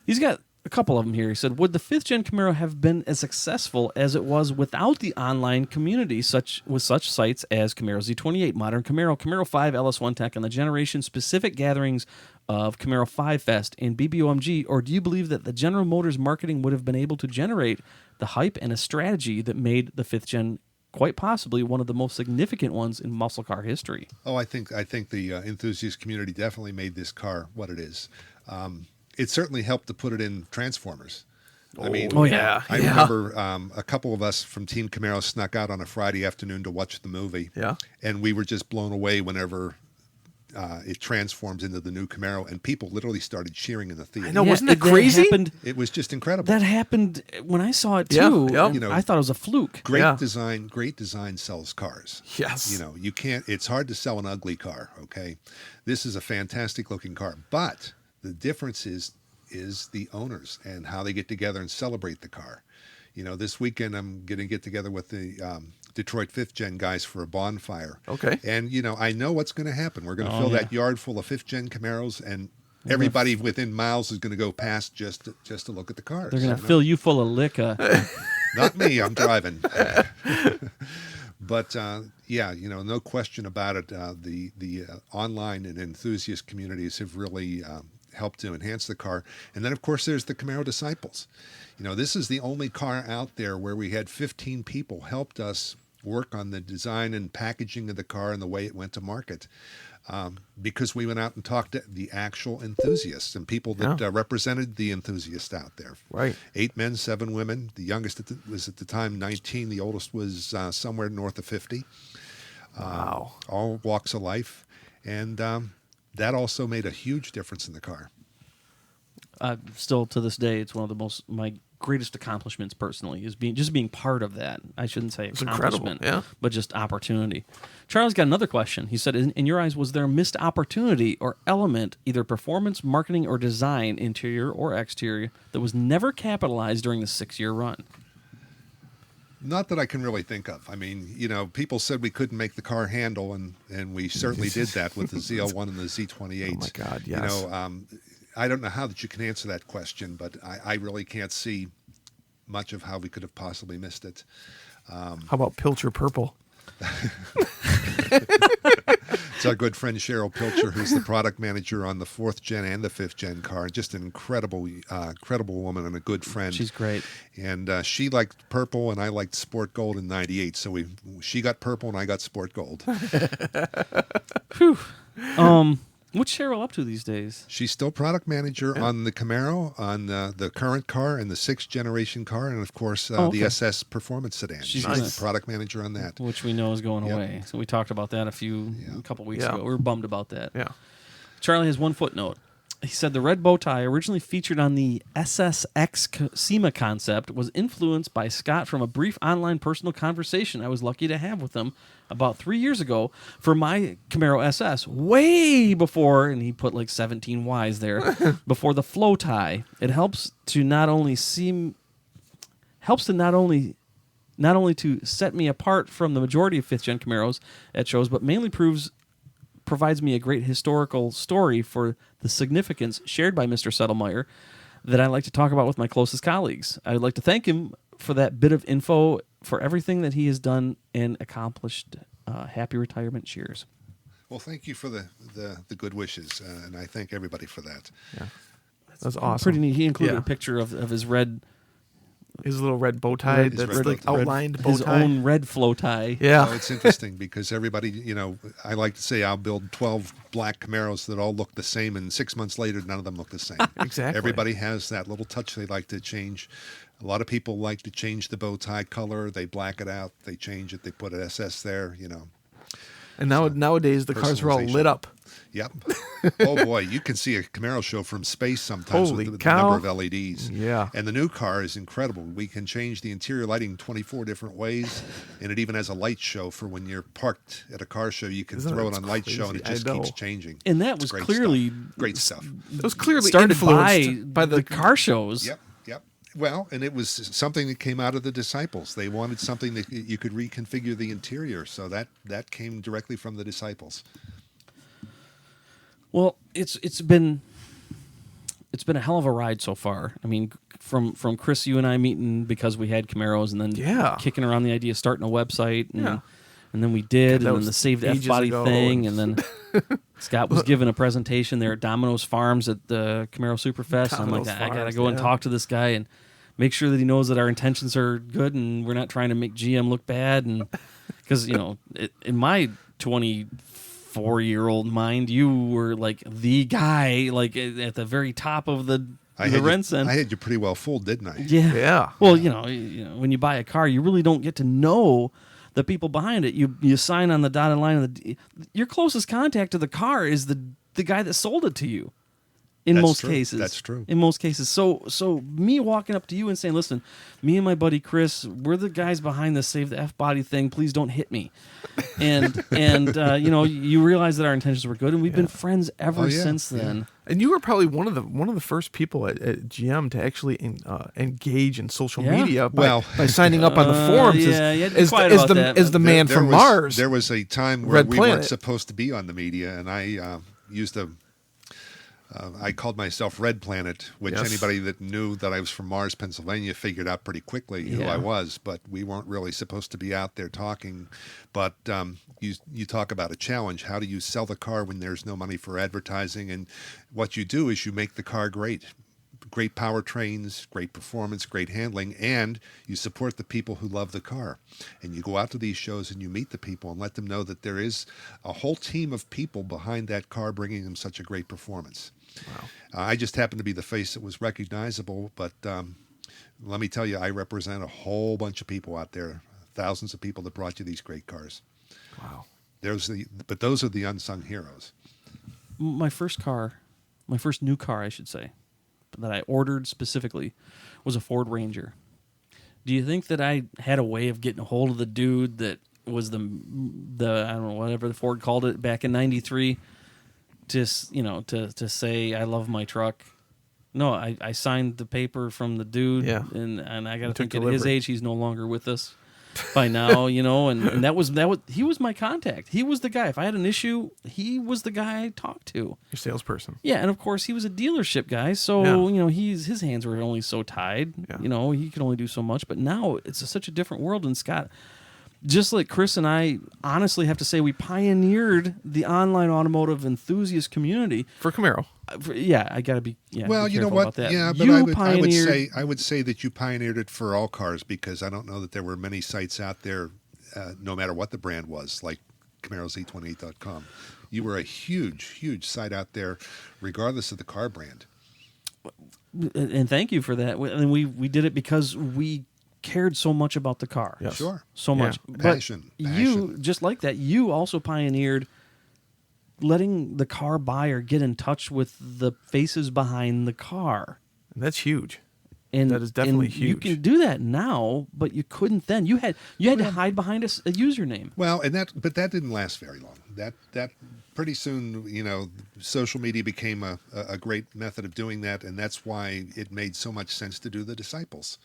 He's got a couple of them here. He said, would the 5th gen Camaro have been as successful as it was without the online community, with such sites as Camaro Z28, Modern Camaro, Camaro 5, LS1 Tech, and the generation-specific gatherings of Camaro 5 Fest and BBOMG? Or do you believe that the General Motors marketing would have been able to generate the hype and a strategy that made the 5th gen quite possibly one of the most significant ones in muscle car history? Oh, I think the enthusiast community definitely made this car what it is. It certainly helped to put it in Transformers. I mean, Oh, yeah. I remember a couple of us from Team Camaro snuck out on a Friday afternoon to watch the movie. Yeah. And we were just blown away whenever it transforms into the new Camaro, and people literally started cheering in the theater. I know, wasn't that crazy? Happened, It was just incredible. that happened when I saw it Yeah, too. yeah. and I thought it was a fluke. Great Yeah. design sells cars. Yes. You can't, it's hard to sell an ugly car, okay? This is a fantastic looking car, but the difference is the owners and how they get together and celebrate the car. This weekend I'm going to get together with the Detroit 5th Gen guys for a bonfire. Okay. And, I know what's going to happen. We're going to Oh, fill yeah. that yard full of 5th Gen Camaros, and everybody within miles is going to go past just to look at the cars. They're going to fill you full of liquor. Not me, I'm driving. But no question about it. The online and enthusiast communities have really helped to enhance the car. And then, of course, there's the Camaro Disciples. This is the only car out there where we had 15 people helped us work on the design and packaging of the car and the way it went to market. Because we went out and talked to the actual enthusiasts and people that represented the enthusiasts out there. Right. 8 men, 7 women. The youngest was at the time 19. The oldest was somewhere north of 50. Wow. All walks of life. And that also made a huge difference in the car. Still to this day, it's one of my greatest accomplishments personally is being part of that. I shouldn't say accomplishment, but just opportunity. Charlie's got another question. He said, in your eyes, was there a missed opportunity or element, either performance, marketing, or design, interior or exterior, that was never capitalized during the 6-year run? Not that I can really think of. I mean, people said we couldn't make the car handle, and we certainly did that with the ZL1 and the Z28. Oh, my God, yes. I don't know how that you can answer that question, but I really can't see much of how we could have possibly missed it. How about Pilcher Purple? It's our good friend Cheryl Pilcher, who's the product manager on the 4th gen and the 5th gen car. Just an incredible woman and a good friend. She's great. And she liked purple, and I liked sport gold in '98. So she got purple, and I got sport gold. Whew. What's Cheryl up to these days? She's still product manager on the Camaro, on the current car, and the 6th generation car, and of course the SS Performance sedan. She's the product manager on that, which we know is going away. So we talked about that a couple weeks ago. We were bummed about that. Yeah. Charlie has one footnote. He said the red bow tie, originally featured on the SSX SEMA concept, was influenced by Scott from a brief online personal conversation I was lucky to have with him about 3 years ago for my Camaro SS, way before, and he put like 17 Ys there, before the flow tie. It helps to not only to set me apart from the majority of 5th gen Camaros at shows, but mainly provides me a great historical story for the significance shared by Mr. Settlemire that I like to talk about with my closest colleagues. I would like to thank him for that bit of info, for everything that he has done and accomplished. Happy retirement. Cheers. Well, thank you for the good wishes, and I thank everybody for that. Yeah, that's awesome. Pretty neat. He included a picture of his little red bow tie, that's like outlined bow tie. His own red flow tie. Yeah. Well, it's interesting because everybody, I like to say I'll build 12 black Camaros that all look the same, and 6 months later, none of them look the same. Exactly. Everybody has that little touch they like to change. A lot of people like to change the bow tie color. They black it out. They change it. They put an SS there, And nowadays, the cars are all lit up. Yep. Oh, boy. You can see a Camaro show from space sometimes Holy with the cow. number of LEDs. Yeah. And the new car is incredible. We can change the interior lighting 24 different ways, and it even has a light show for when you're parked at a car show. You can throw it on light show, and it just keeps changing. And that was clearly great stuff. It was clearly started influenced by the car shows. Yep. Well, and it was something that came out of the Disciples. They wanted something that you could reconfigure the interior, so that came directly from the Disciples. Well, it's been a hell of a ride so far. I mean, from Chris, you and I meeting because we had Camaros, and then kicking around the idea of starting a website, and then we did, and then the Saved F-Body thing, and then Scott was giving a presentation there at Domino's Farms at the Camaro Superfest. I'm like, I gotta go and talk to this guy and make sure that he knows that our intentions are good and we're not trying to make GM look bad. And because in my 24-year-old mind, you were like the guy, like at the very top of the rents. And I had you pretty well fooled, didn't I? Yeah. Well, when you buy a car, you really don't get to know the people behind it. You sign on the dotted line. Your closest contact to the car is the guy that sold it to you. In most cases. That's true. In most cases. So me walking up to you and saying, listen, me and my buddy Chris, we're the guys behind the Save the F-Body thing. Please don't hit me. And you realize that our intentions were good, and we've been friends ever since then. And you were probably one of the first people at GM to actually engage in social media by signing up on the forums as the man from Mars. There was a time where we weren't supposed to be on the media, and I used I called myself Red Planet, which anybody that knew that I was from Mars, Pennsylvania, figured out pretty quickly who I was. But we weren't really supposed to be out there talking. But you talk about a challenge. How do you sell the car when there's no money for advertising? And what you do is you make the car great. great powertrains, great performance, great handling, and you support the people who love the car. And you go out to these shows and you meet the people and let them know that there is a whole team of people behind that car bringing them such a great performance. Wow. I just happened to be the face that was recognizable, but let me tell you, I represent a whole bunch of people out there, thousands of people that brought you these great cars. Wow. But those are the unsung heroes. My first new car, I should say, that I ordered specifically was a Ford Ranger. Do you think that I had a way of getting a hold of the dude that was the I don't know, whatever the Ford called it back in '93, just, to say I love my truck? No, I signed the paper from the dude, and I got to think at his age he's no longer with us by now, and that was he was my contact. He was the guy. If I had an issue, he was the guy I talked to. Your salesperson. Yeah, and of course he was a dealership guy, so his hands were only so tied. Yeah. He could only do so much. But now it's such a different world. And Scott, just like Chris and I, honestly have to say we pioneered the online automotive enthusiast community For Camaro. I got to be. Yeah, Well, be you know careful what? about that. Yeah, but You I would say that you pioneered it for all cars, because I don't know that there were many sites out there, no matter what the brand was, like CamaroZ28.com. You were a huge, huge site out there, regardless of the car brand. And thank you for that. And we did it because we cared so much about the car. Yes. Sure. So much. Yeah. But Passion. you, just like that, you also pioneered letting the car buyer get in touch with the faces behind the car. And that's huge. And That is definitely and You huge. can do that now, but you couldn't then. You had to hide behind a username. Well, but that didn't last very long. That pretty soon, social media became a great method of doing that, and that's why it made so much sense to do the Disciples.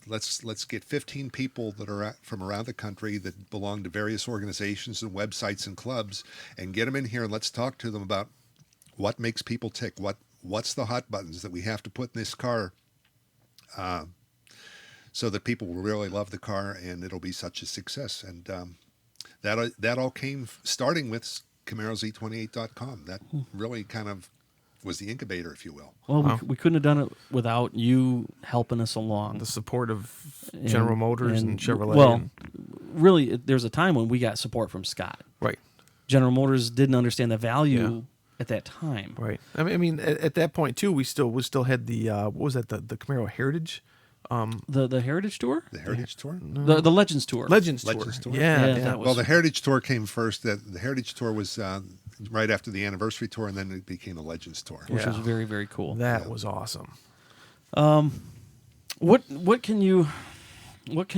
Let's get 15 people that are from around the country that belong to various organizations and websites and clubs, and get them in here and let's talk to them about what makes people tick. What's the hot buttons that we have to put in this car, so that people will really love the car and it'll be such a success. And that all came starting with CamaroZ28.com. That really kind of was the incubator, if you will. Well, we couldn't have done it without you helping us along. The support of General Motors and Chevrolet. Well, really, there's a time when we got support from Scott. Right. General Motors didn't understand the value at that time. Right. I mean, at that point too, we still had the what was that, the Camaro Heritage, The Heritage Tour, The Heritage Tour? the Legends Tour, Legends Legends Tour. Tour? Yeah. that was- Well, the Heritage Tour came first. The Heritage Tour was right after the Anniversary Tour, and then it became a Legends Tour. which was Yeah. very, very cool. That was awesome. What can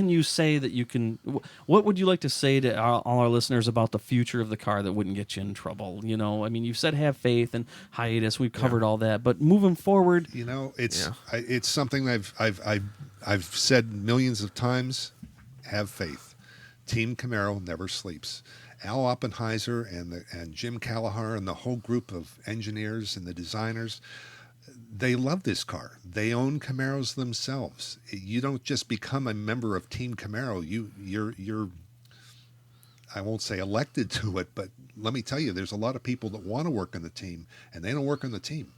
you say that you can? What would you like to say to all our listeners about the future of the car that wouldn't get you in trouble? I mean, you've said have faith and hiatus. We've covered all that, but moving forward, It's something I've said millions of times. Have faith. Team Camaro never sleeps. Al Oppenheiser and Jim Callahar and the whole group of engineers and the designers, they love this car. They own Camaros themselves. You don't just become a member of Team Camaro. You're I won't say elected to it, but let me tell you, there's a lot of people that want to work on the team, and they don't work on the team.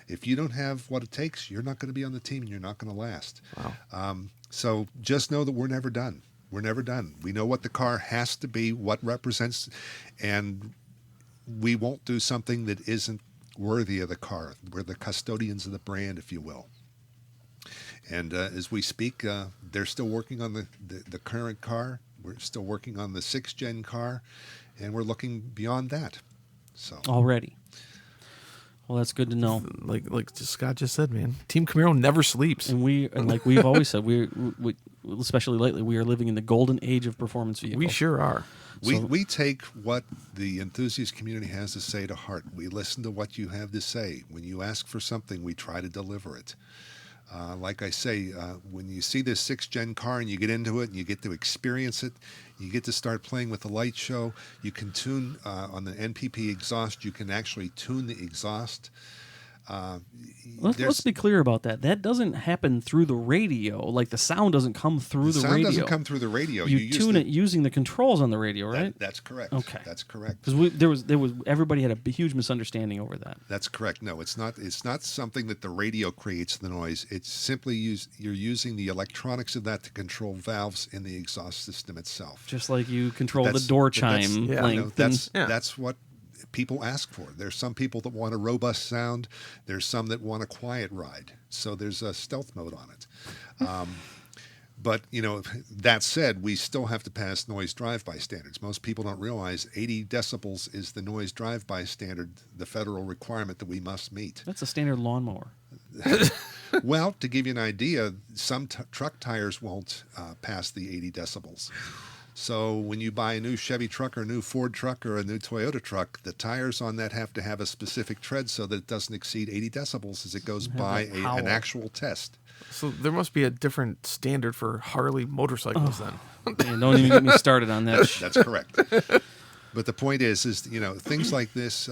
If you don't have what it takes, you're not going to be on the team, and you're not going to last. Wow. So just know that we're never done. We're never done. We know what the car has to be, what represents, and we won't do something that isn't worthy of the car. We're the custodians of the brand, if you will. And as we speak, they're still working on the current car. We're still working on the 6th gen car, and we're looking beyond that. So already. Well, that's good to know. Like Scott just said, man, Team Camaro never sleeps. And like we've always said, we especially lately, we are living in the golden age of performance vehicles. We sure are. We take what the enthusiast community has to say to heart. We listen to what you have to say. When you ask for something, we try to deliver it. Like I say, when you see this 6th gen car and you get into it and you get to experience it, you get to start playing with the light show. You can tune on the NPP exhaust. You can actually tune the exhaust. Let's be clear about that. That doesn't happen through the radio. Like the sound doesn't come through the radio. Sound doesn't come through the radio. You tune it using the controls on the radio, right? That's correct. Okay, that's correct. Because there was everybody had a huge misunderstanding over that. That's correct. No, it's not. It's not something that the radio creates the noise. It's simply you're using the electronics of that to control valves in the exhaust system itself. Just like you control the door chime length. That's what people ask for. There's some people that want a robust sound. There's some that want a quiet ride. So there's a stealth mode on it. But, that said, we still have to pass noise drive-by standards. Most people don't realize 80 decibels is the noise drive-by standard, the federal requirement that we must meet. That's a standard lawnmower. Well, to give you an idea, some truck tires won't pass the 80 decibels. So when you buy a new Chevy truck or a new Ford truck or a new Toyota truck, the tires on that have to have a specific tread so that it doesn't exceed 80 decibels as it goes by an actual test. So there must be a different standard for Harley motorcycles then. Man, don't even get me started on that. That's correct. But the point is things like this,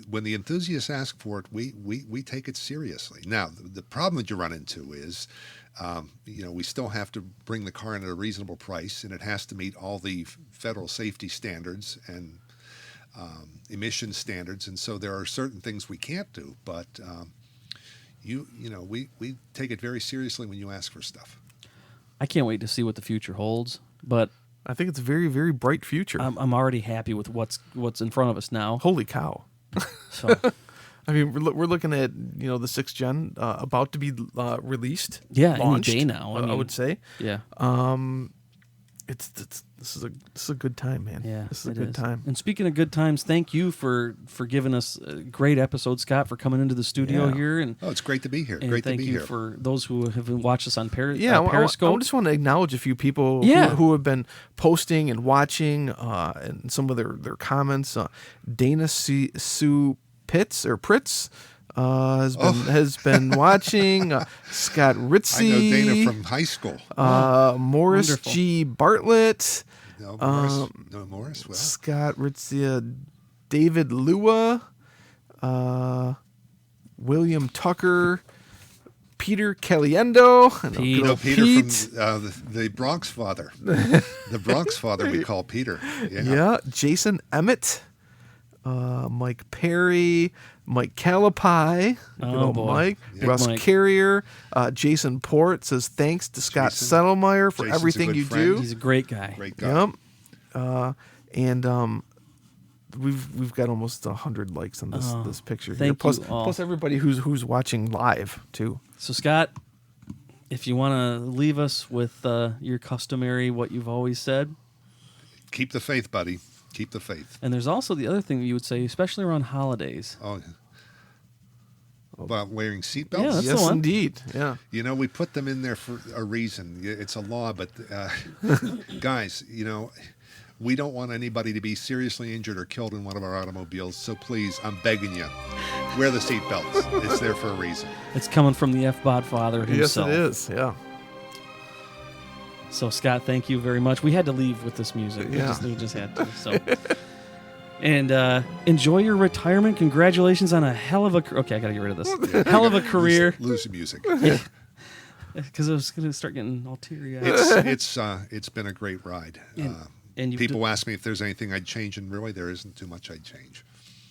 when the enthusiasts ask for it, we take it seriously. Now, the problem that you run into is, we still have to bring the car in at a reasonable price, and it has to meet all the federal safety standards and emission standards. And so there are certain things we can't do, but we take it very seriously when you ask for stuff. I can't wait to see what the future holds, but I think it's a very, very bright future. I'm already happy with what's in front of us now. Holy cow. So, I mean, we're looking at the 6th gen about to be released. Yeah, launched, any day now. I would say. Yeah. This is a good time, man. Yeah, this is a good time. And speaking of good times, thank you for giving us a great episode, Scott, for coming into the studio here. And it's great to be here. And great thank to be you here. for those who have watched us on Periscope. I just want to acknowledge a few people who have been posting and watching, and some of their comments. Dana Sue Pitts has been watching. Scott Ritzy. I know Dana from high school. Morris Wonderful. G. Bartlett. No, Morris. Well. Scott Ritzy. David Lua. William Tucker. Peter Caliendo. Peter from the Bronx Father. The Bronx Father we call Peter. Yeah. Jason Emmett. Mike Perry, Mike Calapai, Mike, Russ Mike. Carrier, Jason Port says thanks to Scott Settlemire for Jason's everything a good you friend. do. He's a great guy. Great guy. Yep. And we've got almost 100 likes on this picture. Thank here. you all. Plus everybody who's watching live too. So Scott, if you want to leave us with your customary what you've always said, keep the faith, buddy. Keep the faith. And there's also the other thing that you would say, especially around holidays. Oh, about wearing seatbelts? Yeah, that's the yes, one. indeed. Yeah. We put them in there for a reason. It's a law, but guys, we don't want anybody to be seriously injured or killed in one of our automobiles. So please, I'm begging you, wear the seatbelts. It's there for a reason. It's coming from the Fbodfather himself. Yes, it is. Yeah. So, Scott, thank you very much. We had to leave with this music. Yeah. We just had to. So, and enjoy your retirement. Congratulations on a hell of a... Okay, I got to get rid of this. Hell of a career. Lose the music. Because I was going to start getting all teary-eyed. It's been a great ride. And people ask me if there's anything I'd change, and really there isn't too much I'd change.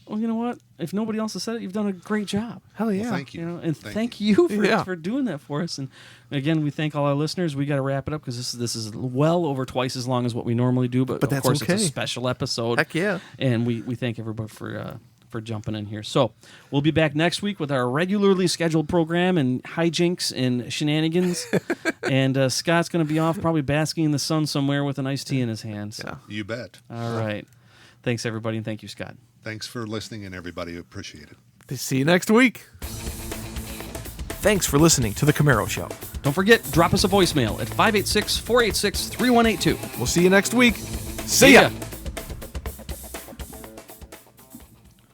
Well, you know what? If nobody else has said it, you've done a great job. Hell yeah. Well, thank you. And thank you Yeah. for doing that for us. And again, we thank all our listeners. We got to wrap it up because this is well over twice as long as what we normally do. But of that's course, okay. it's a special episode. Heck yeah. And we thank everybody for jumping in here. So we'll be back next week with our regularly scheduled program and hijinks and shenanigans. And Scott's going to be off probably basking in the sun somewhere with an iced tea in his hands. Yeah. You bet. All right. Thanks, everybody, and thank you, Scott. Thanks for listening, and everybody. Appreciate it. See you next week. Thanks for listening to The Camaro Show. Don't forget, drop us a voicemail at 586-486-3182. We'll see you next week. See ya.